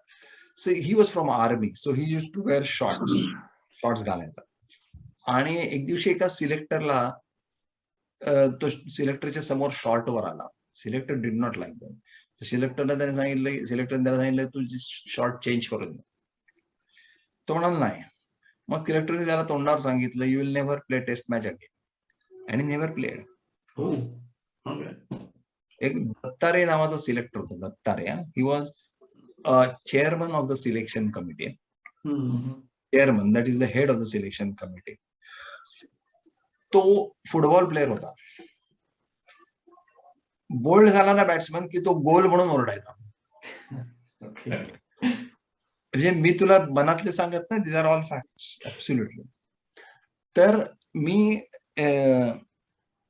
S2: So he was from army. So he used to wear shorts घालायचा. आणि एक दिवशी एका सिलेक्टरला तो सिलेक्टरच्या समोर शॉर्टवर आला. Selector did not like them. सिलेक्टरला त्याने सांगितलं तू शॉर्ट चेंज करून दे. तो म्हणाला नाही. मग सिलेक्टरने त्याला तोंडावर सांगितलं, you will never play test match again. आणि नेव्हर प्लेड. एक दत्तारे नावाचा सिलेक्टर होता. Dattare, he was chairman of the selection committee. Chairman, that is the head of the selection committee. तो फुटबॉल प्लेअर होता. बोल्ड झाला ना बॅट्समन की तो गोल म्हणून ओरडायचा. म्हणजे मी तुला मनातले सांगत नाही, these are all facts. Absolutely. तर मी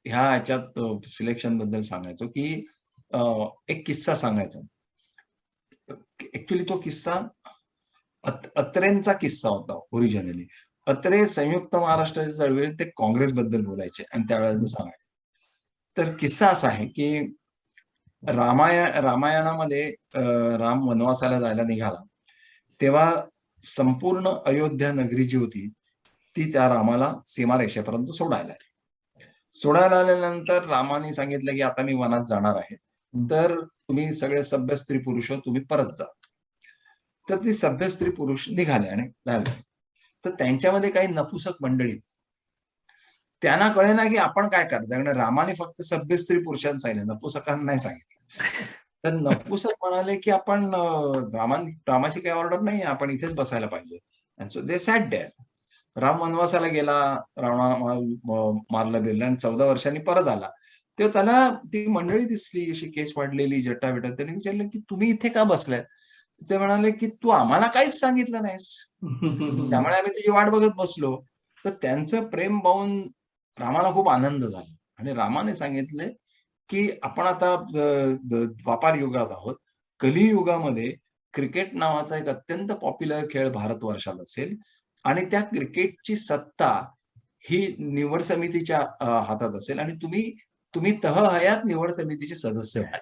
S2: ह्या ह्याच्यात सिलेक्शन बद्दल सांगायचो की एक किस्सा सांगायचा. ऍक्च्युली तो किस्सा अत्रेंचा किस्सा होता ओरिजिनली. अत्रे संयुक्त महाराष्ट्राच्या चळवळीत ते काँग्रेसबद्दल बोलायचे आणि त्यावेळेला सांगायचे. तर किस्सा असा आहे की रामायणामध्ये राम वनवासाला जायला निघाला तेव्हा संपूर्ण अयोध्या नगरी जी होती ती त्या रामाला सीमारेषेपर्यंत सोडायला आल्यानंतर रामाने सांगितलं की आता मी वनात जाणार आहे, तर तुम्ही सगळे सभ्य स्त्री पुरुष तुम्ही परत जा. तर ती सभ्य स्त्री पुरुष निघाले आणि झाले. तर त्यांच्यामध्ये काही नपुसक मंडळी, त्यांना कळेना की आपण काय करतो. कारण रामाने फक्त सभ्य स्त्री पुरुषांना सांगितलं, नपुसकांना नाही सांगितलं. तर नपुसक म्हणाले की आपण रामाची काही ऑर्डर नाही, आपण इथेच बसायला पाहिजे. And so they sat there. Ram वनवासाला गेला, रावणा मारलं गेलं आणि 14 वर्षांनी परत आला. तेव्हा त्याला ती मंडळी दिसली, अशी केस वाढलेली, जटा बिटा. त्याने विचारलं की तुम्ही इथे का बसलाय. ते म्हणाले की तू आम्हाला काहीच सांगितलं नाहीस, त्यामुळे आम्ही तुझी वाट बघत बसलो. तर त्यांचं प्रेम पाहून रामाला खूप आनंद झाला आणि रामाने सांगितले की आपण आता द्वापार युगात आहोत. कलियुगामध्ये क्रिकेट नावाचा एक अत्यंत पॉप्युलर खेळ भारतवर्षात असेल आणि त्या क्रिकेटची सत्ता ही निवड समितीच्या हातात असेल आणि तुम्ही हयात निवड समितीचे सदस्य व्हाल.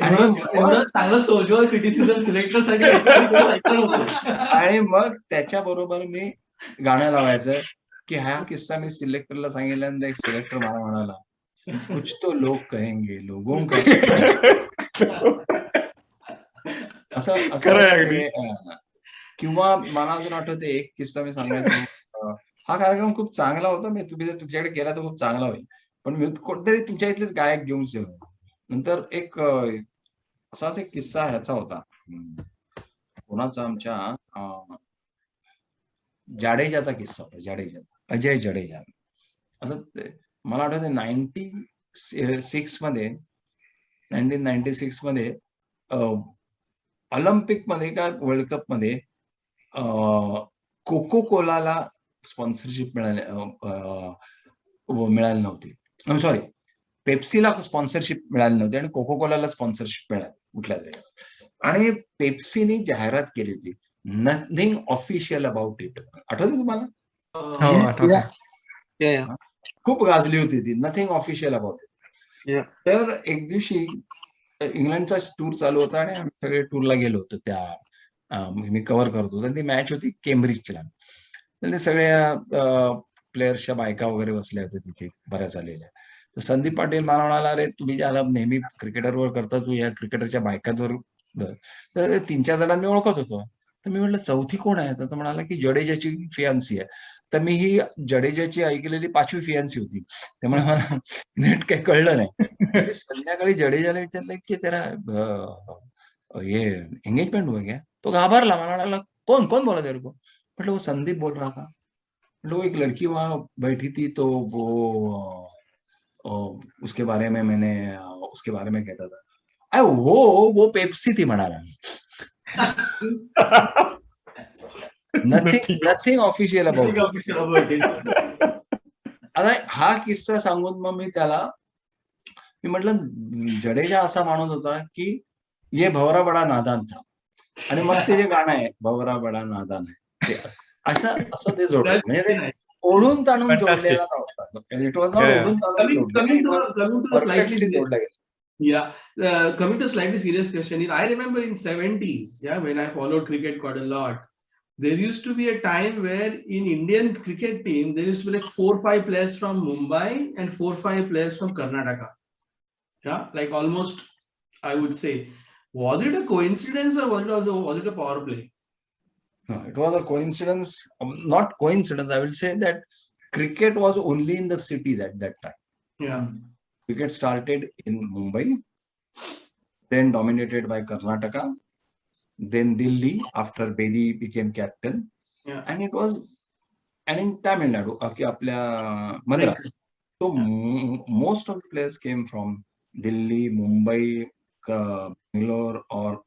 S3: एवढं चांगलं सोजवर क्रिटिसिझम सिलेक्टरसाठी
S2: आणि मग त्याच्याबरोबर मी गाणं लावायचं की हा किस्सा मी सिलेक्टरला सांगितल्यानंतर एक सिलेक्टर मला म्हणाला, कुछ तो लोग कहेंगे लोगों का असं
S6: खरंय अगदी.
S2: किंवा मला अजून आठवते एक किस्सा मी सांगायचो. हा कार्यक्रम खूप चांगला होता, मी तुम्ही जर तुमच्याकडे केला तर खूप चांगला होईल, पण मी कोणतरी तुमच्या इथलेच गायक घेऊन नंतर एक असाच एक किस्सा ह्याचा होता, कोणाचा आमच्या जाडेजाचा किस्सा होता, जाडेजाचा, अजय जडेजा. आता मला आठवतं 1996 मध्ये ऑलिम्पिक मध्ये का वर्ल्ड कप मध्ये कोको कोलाला स्पॉन्सरशिप मिळाली नव्हती. सॉरी, पेप्सीला स्पॉन्सरशिप मिळाली नव्हती आणि कोको कोलाला स्पॉन्सरशिप मिळाली कुठल्या तरी. आणि पेप्सीने जाहिरात केली होती, नथिंग ऑफिशियल अबाउट इट. आठवतं तुम्हाला?
S6: हो, आठवतं.
S2: खूप गाजली होती ती, nothing official about it.
S4: Yeah.
S2: तर एक दिवशी इंग्लंडचा टूर चालू होता आणि आम्ही सगळे टूरला गेलो होतो. मी कव्हर करत होतो. ती मॅच होती केम्ब्रिजला. तर सगळ्या प्लेयर्सच्या बायका वगैरे बसल्या होत्या तिथे, बऱ्याच आलेल्या. तर संदीप पाटील मला म्हणाला, अरे तुम्ही ज्याला नेहमी क्रिकेटरवर करता, तू या क्रिकेटरच्या बायकांवर. तर 3-4 जणांना मी ओळखत होतो. तर मी म्हटलं चौथी कोण आहे? तर तो म्हणाला की जडेजाची फियांसी आहे. तर मी ही जडेजाची ऐकलेली 5वी फियांसी होती, त्यामुळे मला नीट काही कळलं नाही. संध्याकाळी जडेजाला विचारलं की तेरा ये एंगेजमेंट हो गया? तो घाबरला, मला म्हणाला कौन कौन बोला तेरे को? मतलब वो संदीप बोल रहा था. मतलब वो एक लड़की वहां बैठी थी, तो वो उसके बारे में मैंने उसके बारे में कहता था. अरे वो पेप्सी थी म्हणाला. Nothing official about. आता हा किस्सा सांगून मग मी म्हटलं जडेजा असा माणूस होता की ये भवरा बडा नादान था. आणि मग ते जे गाणं आहे भवरा बडा नादान आहे, ते असं ते जोडलं, म्हणजे ते ओढून ताणून जोडलेला नव्हता. इट वॉज नॉट ओढून ताणून जोडलेला, परफेक्टली जोडला गेला.
S1: Yeah, coming to a slightly serious question, I remember in 70s, when I followed cricket quite a lot, there used to be a time where in Indian cricket team there used to be like 4-5 players from Mumbai and 4-5 players from Karnataka. Yeah, like almost, I would say, was it a coincidence or was it a power play?
S2: No, it was a coincidence. Not coincidence. I will say that cricket was only in the cities at that time.
S1: Yeah.
S2: Cricket started in Mumbai, then dominated by Karnataka, then Delhi after Bedi became captain.
S1: Yeah.
S2: And in Tamil Nadu, apल्या Madras. So most of the players came from Delhi, Mumbai, Bangalore, or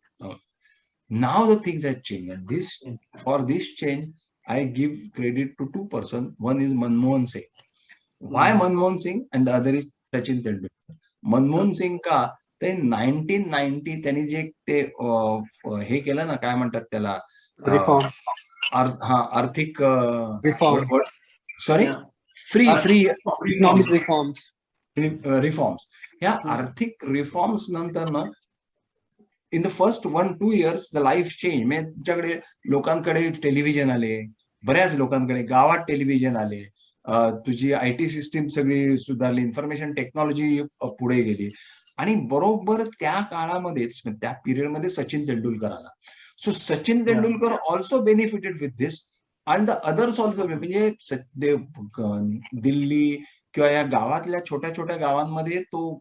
S2: now the things have changed. And for this change, I give credit to 2 persons. One is Manmohan Singh. Why Manmohan Singh and the other is Sachin Tendulkar. Manmohan Singh का ते 1990 त्यांनी जे ते हे केलं ना, काय म्हणतात त्याला, आर्थिक सॉरी रिफॉर्म्स. या आर्थिक रिफॉर्म्स नंतर ना, in the first 1-2 years the life change. म्हणजे तुमच्याकडे लोकांकडे टेलिव्हिजन आले, बऱ्याच लोकांकडे गावात टेलिव्हिजन आले, तुझी IT सिस्टीम सगळी सुधारली, इन्फॉर्मेशन टेक्नॉलॉजी पुढे गेली. आणि बरोबर त्या काळामध्येच, त्या पिरियडमध्ये सचिन तेंडुलकर आला. So Sachin Tendulkar also benefited with this and the others also. म्हणजे दिल्ली किंवा या गावातल्या छोट्या छोट्या गावांमध्ये तो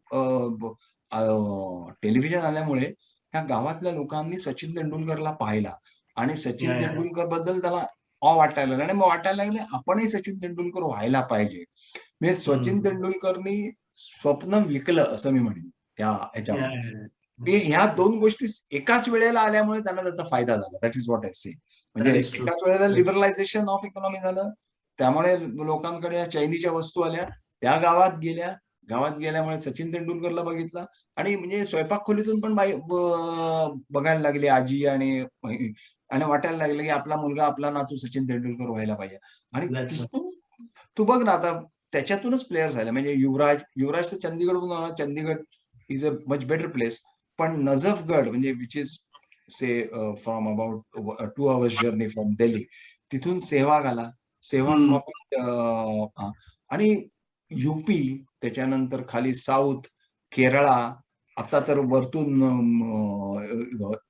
S2: टेलिव्हिजन आल्यामुळे त्या गावातल्या लोकांनी सचिन तेंडुलकरला पाहिला आणि सचिन तेंडुलकर बद्दल त्याला वाटायला लागलं. आणि मग वाटायला लागले आपणही सचिन तेंडुलकर व्हायला पाहिजे. म्हणजे सचिन तेंडुलकरनी स्वप्न विकलं असं मी म्हणेन त्या ह्याच्यामध्ये. ह्या 2 गोष्टी एकाच वेळेला आल्यामुळे त्यांना त्याचा फायदा झाला. दॅट इज व्हॉट आय से. म्हणजे एकाच वेळेला लिबरलायझेशन ऑफ इकॉनॉमी झालं, त्यामुळे लोकांकडे या चैनीच्या वस्तू आल्या, त्या गावात गेल्यामुळे सचिन तेंडुलकरला बघितलं. आणि म्हणजे स्वयंपाक खोलीतून पण बघायला लागले आजी आणि वाटायला लागलं की आपला मुलगा, आपला नातू सचिन तेंडुलकर व्हायला पाहिजे. आणि तू बघ ना, आता त्याच्यातूनच प्लेयर झाले. म्हणजे युवराज तर चंदीगडहून आला. Chandigarh is a much better place. पण नजफगड म्हणजे विच इज से from about 2 hours journey from Delhi, तिथून सेहवाग आला, सेहवाग कॉपी आणि युपी, त्याच्यानंतर खाली साऊथ, केरळा, आता तर वरतून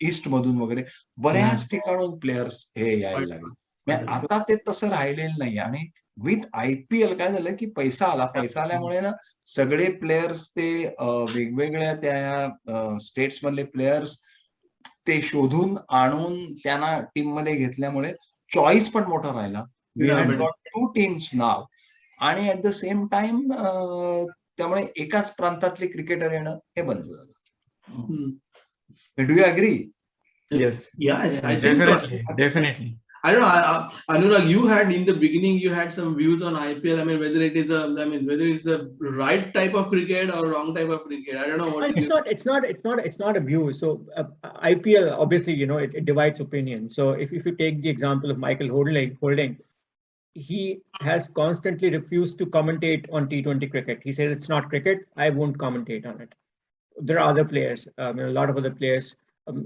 S2: ईस्ट मधून वगैरे बऱ्याच ठिकाणून प्लेयर्स हे यायला लागले. आता ते तसं राहिलेलं नाही. आणि विथ IPL काय झालं की पैसा आल्यामुळे ना सगळे प्लेयर्स ते वेगवेगळ्या त्या स्टेट्स मधले प्लेयर्स ते शोधून आणून त्यांना टीम मध्ये घेतल्यामुळे चॉईस पण मोठा राहिला. वी हॅड गॉट 2 teams नाव. आणि ऍट द सेम टाइम त्यामुळे एकाच प्रांतातले क्रिकेटर येणं हे बंद झालं. Do you agree?
S6: Yes,
S1: Yes, I think so.
S6: Definitely.
S1: I don't know, Anurag, you had in the beginning, you had some views on IPL. I mean, whether it's a right type of cricket or wrong type of cricket. I don't know what.
S5: It's not a view. So IPL, obviously, it divides opinion. So if you take the example of Michael Holding, he has constantly refused to commentate on T20 cricket. He says it's not cricket. I won't commentate on it. There are other players, a lot of other players,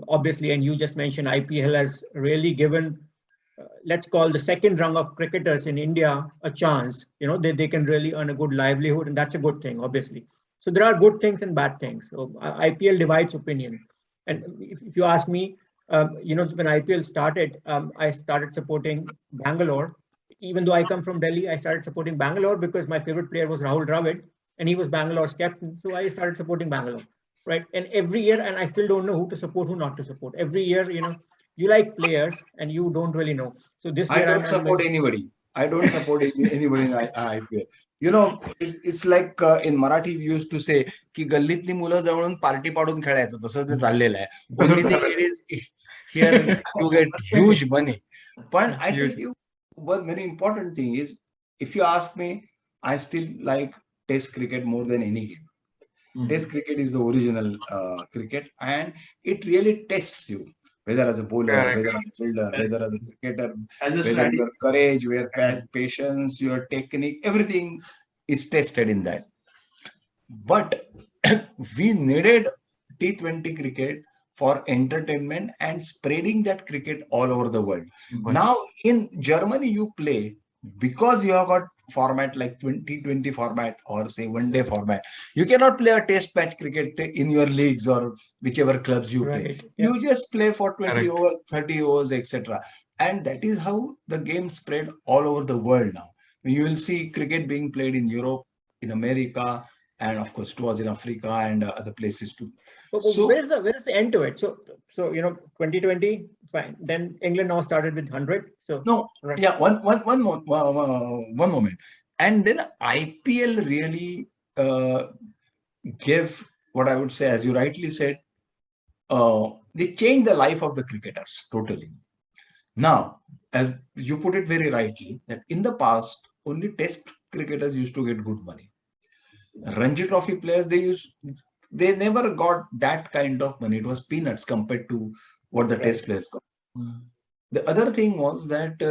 S5: obviously, and you just mentioned IPL has really given, let's call the second rung of cricketers in India a chance. They can really earn a good livelihood, and that's a good thing, obviously. So there are good things and bad things. So IPL divides opinion. And if you ask me, when IPL started, I started supporting Bangalore. Even though I come from Delhi, I started supporting Bangalore because my favorite player was Rahul Dravid, and he was Bangalore's captain. So I started supporting Bangalore, right? And every year, and I still don't know who to support, who not to support. Every year, you like players and you don't really know. So this year
S2: I don't support anybody. I don't support anybody in IPL. It's like in Marathi we used to say की गल्लीतली मुलं जवळून party पाडून खेळायचं, तसं ते चाललेलं आहे. Only thing it is here you get huge money. But I tell you one very important thing is, if you ask me, I still like Test cricket more than any game. Test cricket is the original cricket, and it really tests you. Whether as a bowler, whether as a fielder, whether as a cricketer, whether your courage, your patience, your technique, everything is tested in that. But we needed T20 cricket for entertainment and spreading that cricket all over the world. Now in Germany you play because you have got format like T20 format or say one-day format. You cannot play a test match cricket in your leagues or whichever clubs you play. You just play for 20 overs, 30 overs, etc. And that is how the game spread all over the world now. You will see cricket being played in Europe, in America, and of course it was in Africa and other places too.
S5: So where is the end to it? So 2020, fine. Then England now started with 100. So
S2: no, yeah, one moment. And then IPL really gave, what I would say, as you rightly said, they changed the life of the cricketers totally. Now, as you put it very rightly, that in the past only Test cricketers used to get good money. Ranji Trophy players, they never got that kind of money. It was peanuts compared to what the Test players got. The other thing was that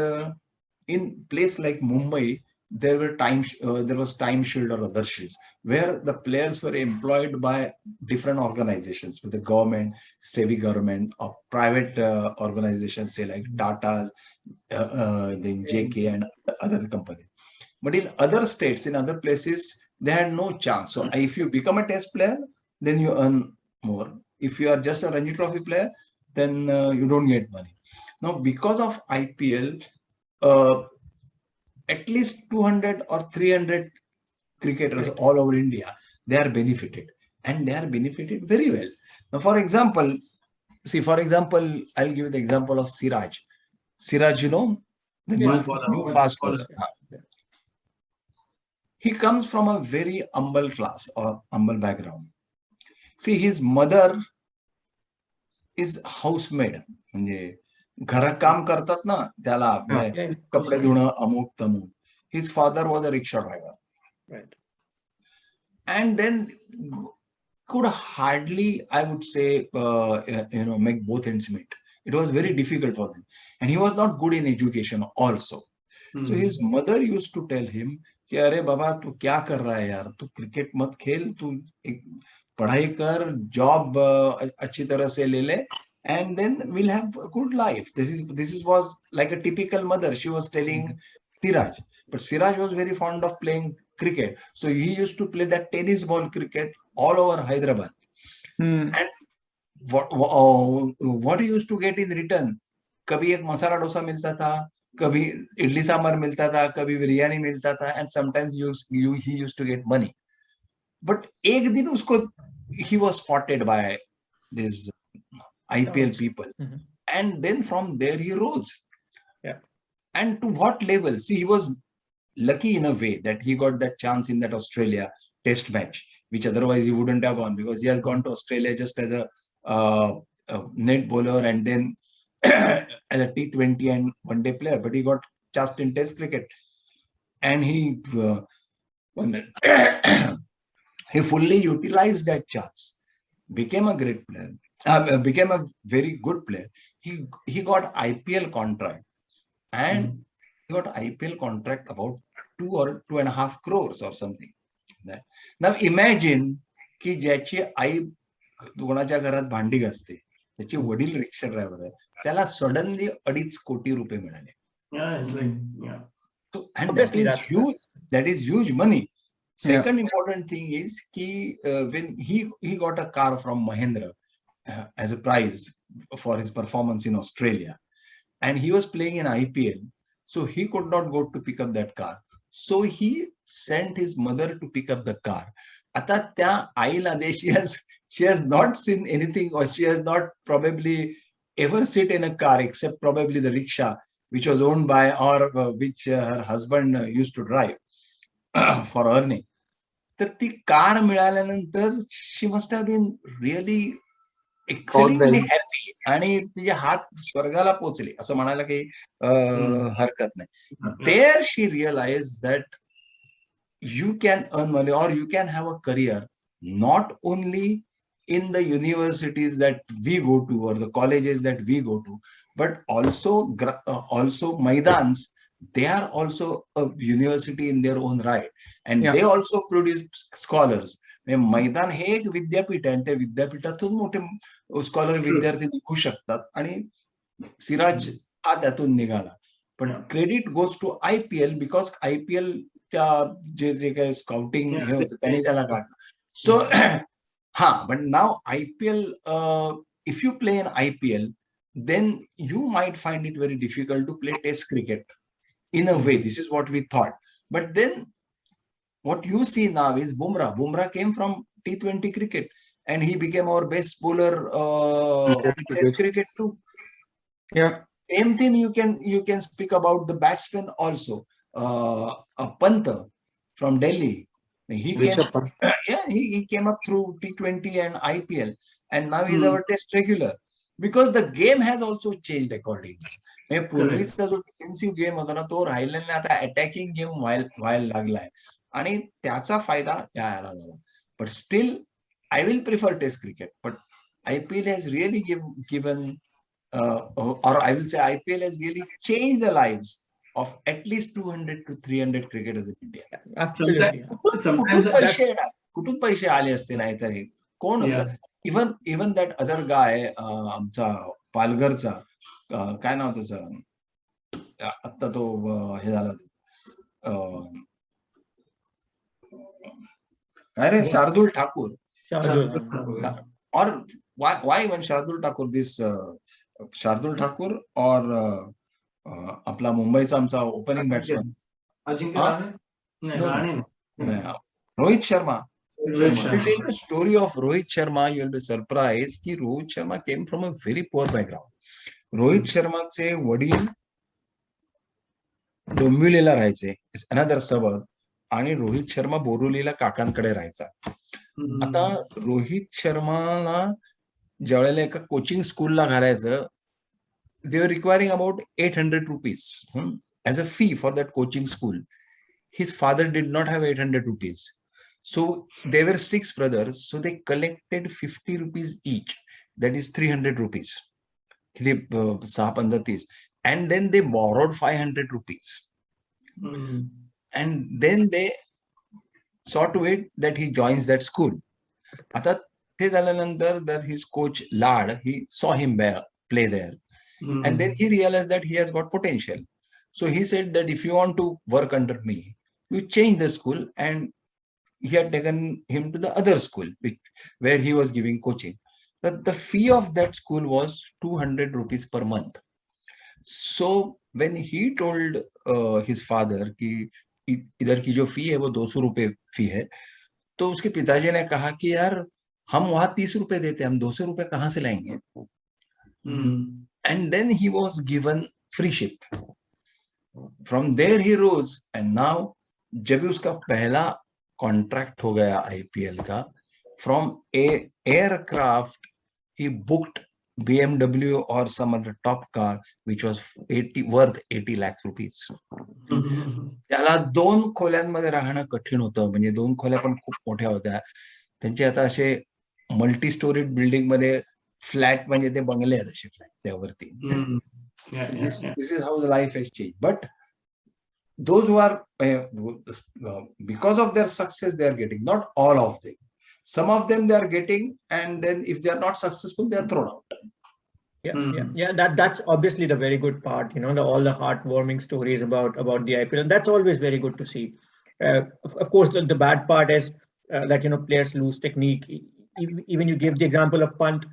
S2: in place like Mumbai, there was Time Shield or other shields where the players were employed by different organizations, with the government, semi-government, or private organizations, say like Tata's, then JK and other companies. But in other states, in other places, they had no chance. So if you become a Test player, then you earn more. If you are just a Ranji Trophy player, then you don't get money. Now, because of IPL, at least 200 or 300 cricketers all over India, they are benefited, and they are benefited very well. Now, for example, I'll give you the example of Siraj. Siraj, the new fast bowler. He comes from a very humble class or humble background. See, his mother is housemaid. म्हणजे घरात काम करतात ना, त्याला कपडे धुणं, अमुक तमुक. His father was a rickshaw driver.
S5: Right.
S2: And then could hardly, I would say, make both ends meet. It was very difficult for him. And he was not good in education also. So his mother used to tell him कि अरे बाबा तू क्या कर रहा है यार, तू cricket मत खेल, पढ़ाई कर, जॉब अच्छी तरह से ले ले, and then we'll have a good life. This was like a typical mother. She was telling Siraj, but Siraj was very fond of playing cricket, so he used to play that tennis ball cricket all over Hyderabad. And what he used to get in return, कभी एक मसाला डोसा मिलता था, कभी इडली सांभर मिलता था, कभी बिरयानी मिलता था, and sometimes he used to get money. But एक दिन उसको he was spotted by these IPL people, and then from there he rose.
S5: Yeah.
S2: And to what level? See, he was lucky in a way that he got that chance in that Australia test match, which otherwise he wouldn't have gone, because he has gone to Australia just as a net bowler and then as a T20 and one-day player, but he got chance in test cricket, and he he fully utilized that chance, became a great player, became a very good player. He got IPL contract, and he got IPL contract about 2 or 2.5 crores or something. Now imagine की ज्याची आई कोणाच्या घरात भांडी घासते, त्याचे वडील रिक्षा driver आहे, त्याला suddenly 2.5 कोटी रुपये मिळाले. So, and that is huge money. Second important thing is when he got a car from Mahindra as a prize for his performance in Australia, and he was playing in IPL, so he could not go to pick up that car. So he sent his mother to pick up the car. आता त्या आईला she has not seen anything, or she has not probably ever sit in a car except probably the rickshaw which was owned by or which her husband used to drive for earning. तर ती car मिळाल्यानंतर she must have been really exceedingly happy, आणि तिचे हात स्वर्गाला पोचले असं म्हणायला काही हरकत नाही. There she realized that you can earn money, or you can have a career not only in the universities that we go to or the colleges that we go to, but also Maidans. They are also a university in their own right, and they also produce scholars. मैदान हे एक विद्यापीठ आहे, आणि त्या विद्यापीठातून मोठे scholar विद्यार्थी निघू शकतात, आणि सिराज हा त्यातून निघाला. पण credit goes to IPL, because IPL त्या जे काही स्काउटिंग हे होतं त्यांनी त्याला काढलं. सो हा, but now IPL, if you play in IPL, then you might find it very difficult to play test cricket in a way. This is what we thought. But then what you see now is Bumrah. Bumrah came from T20 cricket, and he became our best bowler in test cricket too.
S6: Yeah.
S2: Same thing you can speak about the batsman also. Pant from Delhi. He came up through T20 and IPL, and now he's our test regular. Because the game has also changed accordingly. पूर्वीचा जो defensive game होता ना, तो राहिलेला नाही, आता attacking game व्हायला लागलाय, आणि त्याचा फायदा यायला झाला. But still I will prefer test cricket, but IPL has really given or I will say IPL has really changed the lives of at least 200 to 300 cricketers in India.
S5: Absolutely.
S2: कुठून पैसे आले असते, नाही तर हे कोण होतं? Even that other guy, आमचा पालघरचा, काय नाव त्याचं, आता तो हे झाला, काय रे, शार्दुल ठाकूर. और why even Shardul Thakur? This Shardul Thakur और आपला मुंबईचा आमचा opening batsman Rohit Sharma. I'll tell you the story of Rohit Sharma. You'll be surprised कि Rohit Sharma came from a very poor background. Rohit शर्माचे वडील डोंबिवलीला राहायचे, अनदर सबर्ब, आणि रोहित शर्मा बोरिवलीला काकांकडे राहायचा. आता रोहित शर्माला ज्यावेळेला एका कोचिंग स्कूलला घालायचं, they were requiring about 800 rupees as a fee for that coaching school. His father did not have 800 rupees. So there were 6 brothers, so they collected 50 rupees each. That is 300 rupees. And then they borrowed 500 rupees. And then they saw to it that he joins that school. आता ते झाल्यानंतर that his coach Lad, he saw him play there, and then he realized that he has got potential. So he said that if you want to work under me, you change the school, and he had taken him to the other school where he was giving coaching. The fee of that school was 200 rupees per month. So when he told his father कि इधर की जो फी है वो 200 रुपए फी है, तो उसके पिताजी ने कहा कि यार हम वहां 30 रुपए देते हैं, हम 200 रुपए कहाँ से लाएंगे? And then he was given free ship. From there he rose, and now जब भी उसका पहला कॉन्ट्रैक्ट हो गया आईपीएल का, from aircraft he booked BMW or some other top car which was worth 80 lakh rupees. त्याला 2 खोल्यांमध्ये राहणं कठीण होतं, म्हणजे 2 खोल्या पण खूप मोठ्या होत्या. त्यांचे आता असे मल्टी स्टोरीड बिल्डिंग मध्ये फ्लॅट, म्हणजे ते बंगले आहेत असे फ्लॅट त्यावरती. This is how the life has changed. But those who are because of their success they are getting, not all of them. Some of them they are getting, and then if they are not successful, they are thrown out.
S5: Yeah. That's obviously the very good part. All the heartwarming stories about the IPL, and that's always very good to see. Of course, the bad part is that players lose technique. Even you give the example of Pant.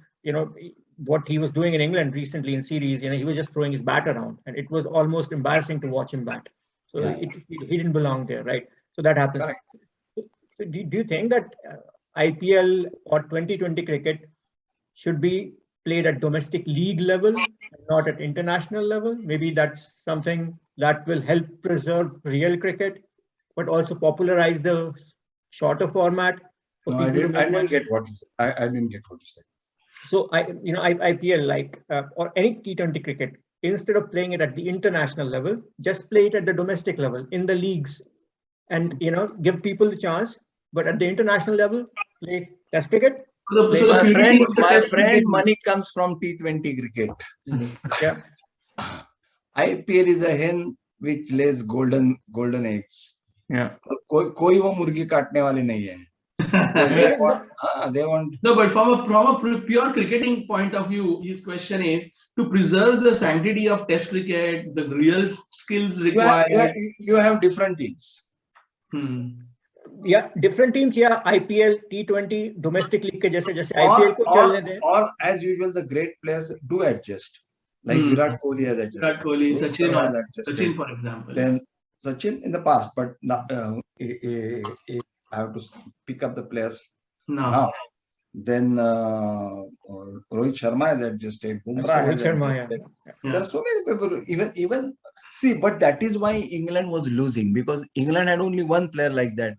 S5: What he was doing in England recently in series. He was just throwing his bat around, and it was almost embarrassing to watch him bat. So he didn't belong there, right? So that happens. So do you think that IPL or 2020 cricket should be played at domestic league level, not at international level? Maybe that's something that will help preserve real cricket, but also popularize the shorter format.
S2: No, I didn't get what you said. I didn't get what you said.
S5: So IPL, like or any T20 cricket, instead of playing it at the international level, just play it at the domestic level in the leagues, and give people the chance. But at the international level, play Test cricket.
S2: My friend, money comes from T20 cricket.
S5: Yeah.
S2: IPL is a hen which lays golden eggs.
S6: Yeah.
S2: कोई वो मुर्गी काटने वाली नहीं है. They want.
S1: No, but from a pure cricketing point of view, his question is to preserve the sanctity of Test cricket, the real skills required.
S2: You have different teams.
S5: Yeah, different teams. Yeah, IPL, T20, domestic league के जैसे IPL को चलने दें.
S2: Or as usual, the great players do adjust. Like Virat Kohli has adjusted.
S1: Virat Kohli, Sachin, for example.
S2: Then Sachin in the past, but now, I have to pick up the players now. Then Rohit Sharma has adjusted. Bumrah has adjusted. There are so many people. Even see, but that is why England was losing, because England had only one player like that,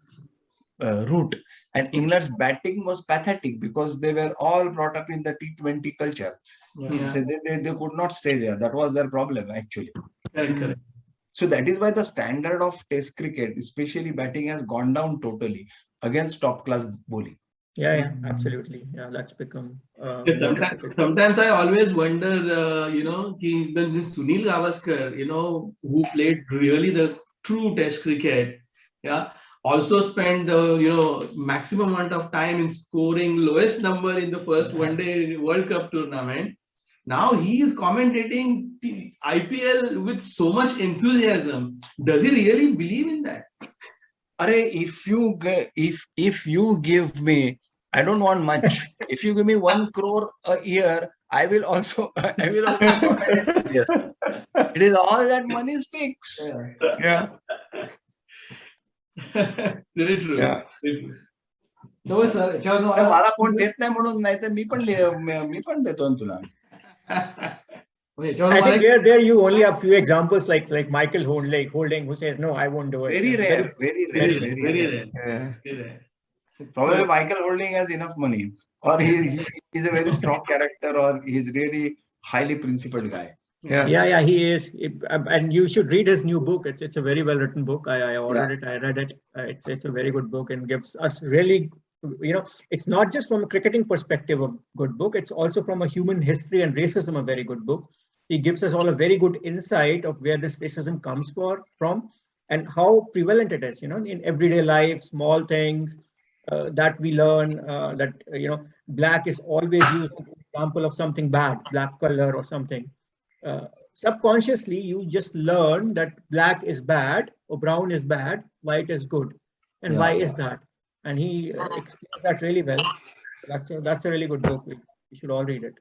S2: Root, and England's batting was pathetic because they were all brought up in the T20 culture. So they could not stay there. That was their problem actually.
S1: Correct.
S2: So that is why the standard of Test cricket, especially batting, has gone down totally against top class bowling.
S5: Yeah, absolutely. Yeah, that's become.
S1: Sometimes I always wonder, when Sunil Gavaskar, who played really the true Test cricket, also spent the maximum amount of time in scoring lowest number in the first one-day World Cup tournament. Now he is commentating IPL with so much enthusiasm. Does he really believe in that?
S2: If you give me, I don't want much. If you give me 1 crore a year, I will also comment enthusiasm. It is all that money speaks.
S6: Yeah.
S1: Very true.
S6: Yeah.
S3: So sir,
S2: मला कोण देत नाही म्हणून, नाही तर मी पण देतो ना तुला.
S5: I think there you only have few examples like Michael Holding, who says no, I won't do it.
S2: Very rare. Probably Michael Holding has enough money, or he is a very strong character, or he is really highly principled guy.
S5: Yeah, he is. And you should read his new book. It's a very well written book. I ordered it. I read it. It's a very good book and gives us really, it's not just from a cricketing perspective a good book. It's also from a human history and racism a very good book. He gives us all a very good insight of where this racism comes from and how prevalent it is, in everyday life, small things. that we learn that black is always used as an example of something bad, black color or something. Subconsciously, you just learn that black is bad or brown is bad, white is good, and why is that? And he explains that really well. That's a really good book. We should all read it.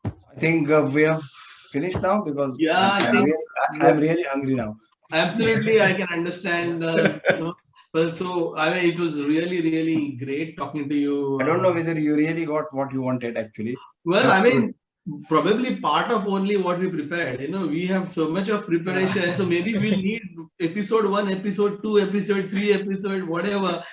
S2: I think we have finished now because
S1: Yeah, I think
S2: I'm really hungry now.
S1: absolutely I can understand. But so I mean, it was really great talking to you.
S2: I don't know whether you really got what you wanted actually.
S1: Well, I mean, probably part of only what we prepared. We have so much of preparation, so maybe we'll need episode 1, episode 2, episode 3, episode whatever.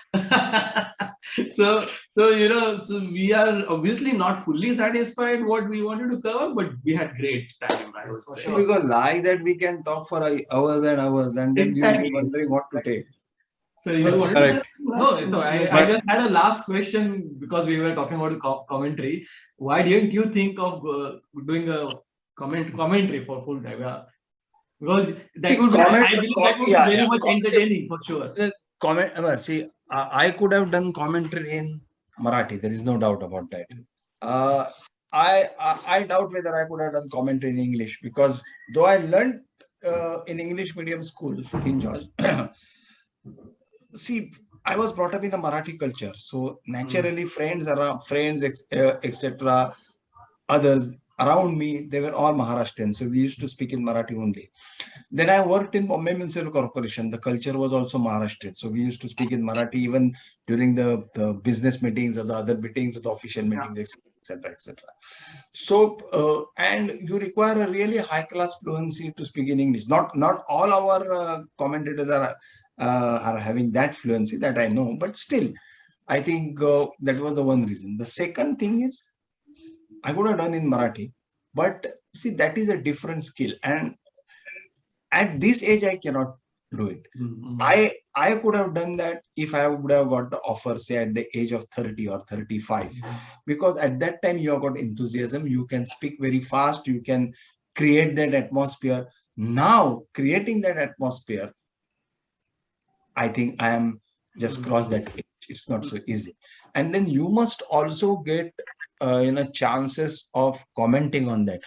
S1: So we are obviously not fully satisfied what we wanted to cover, but we had great time. I would say.
S2: Because like that we can talk for hours and hours, and then you'll be wondering what to take.
S1: So you wanted
S6: Correct.
S3: No, so I just had a last question because we were talking about the commentary. Why didn't you think of doing a commentary for full time? Yeah. Because that would be very much entertaining for sure.
S2: See, I could have done commentary in Marathi. There is no doubt about that. I doubt whether I could have done commentary in English, because though I learned in English medium school in George. See, I was brought up in the Marathi culture, so naturally friends, etc., others around me, they were all Maharashtrians, so we used to speak in Marathi only. Then I worked in Bombay Municipal Corporation. The culture was also Maharashtrian, so we used to speak in Marathi even during the business meetings or the other meetings or the official meetings, etc., etc. So, and you require a really high-class fluency to speak in English. Not all our commentators are having that fluency, that I know, but still, I think that was the one reason. The second thing is, I would have done in Marathi, but see, that is a different skill, and at this age, I cannot do it. I could have done that if I would have got the offer, say at the age of 30 or 35, because at that time you have got enthusiasm, you can speak very fast, you can create that atmosphere. Now, creating that atmosphere, I think I am just crossed that age. It's not so easy. And then you must also get chances of commenting on that.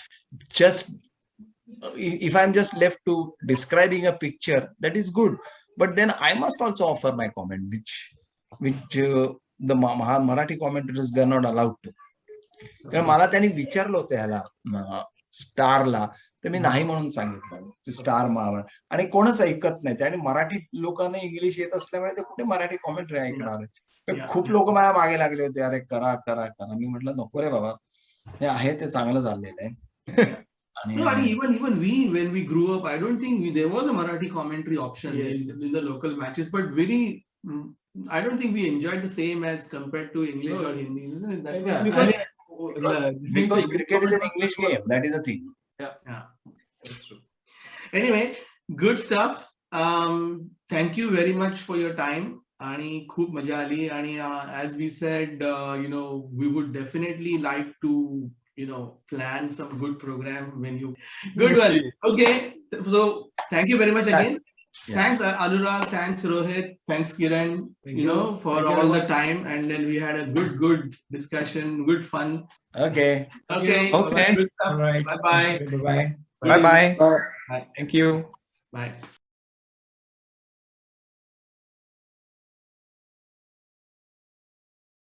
S2: Just if I'm just left to describing a picture, that is good. But then I must also offer my comment, which the Marathi commentators, they're not allowed to. तर मला त्यांनी विचारलं होतं ह्याला स्टारला, तर मी नाही म्हणून सांगितलं स्टार मावळ, आणि कोणच ऐकत नाही. आणि मराठी लोकांना इंग्लिश येत असल्यामुळे ते कुठे मराठी कॉमेंट्री ऐकणार. खूप लोक माझ्या मागे लागले होते, अरे करा करा करा. मी म्हटलं नको रे बाबा, हे आहे ते चांगलं झालेलं आहे.
S1: No, I mean, even when we grew up, I don't think there was a Marathi commentary option in the local matches, but I don't think we enjoyed the same as compared to English or Hindi, isn't it?
S2: Because cricket is an English game, that is the thing.
S1: Yeah, that's true. Anyway, good stuff. Thank you very much for your time. आणि खूप मजा आली. आणि as we said, we would definitely like to plan some good program when you good one. Okay, so thank you very much again. Thanks Anurag, thanks Rohit, thanks Kiran, for all the time, and then we had a good discussion, good fun.
S2: Okay.
S1: Good stuff.
S5: All right.
S1: Bye.
S5: Bye.
S6: Bye. Thank you.
S1: Bye.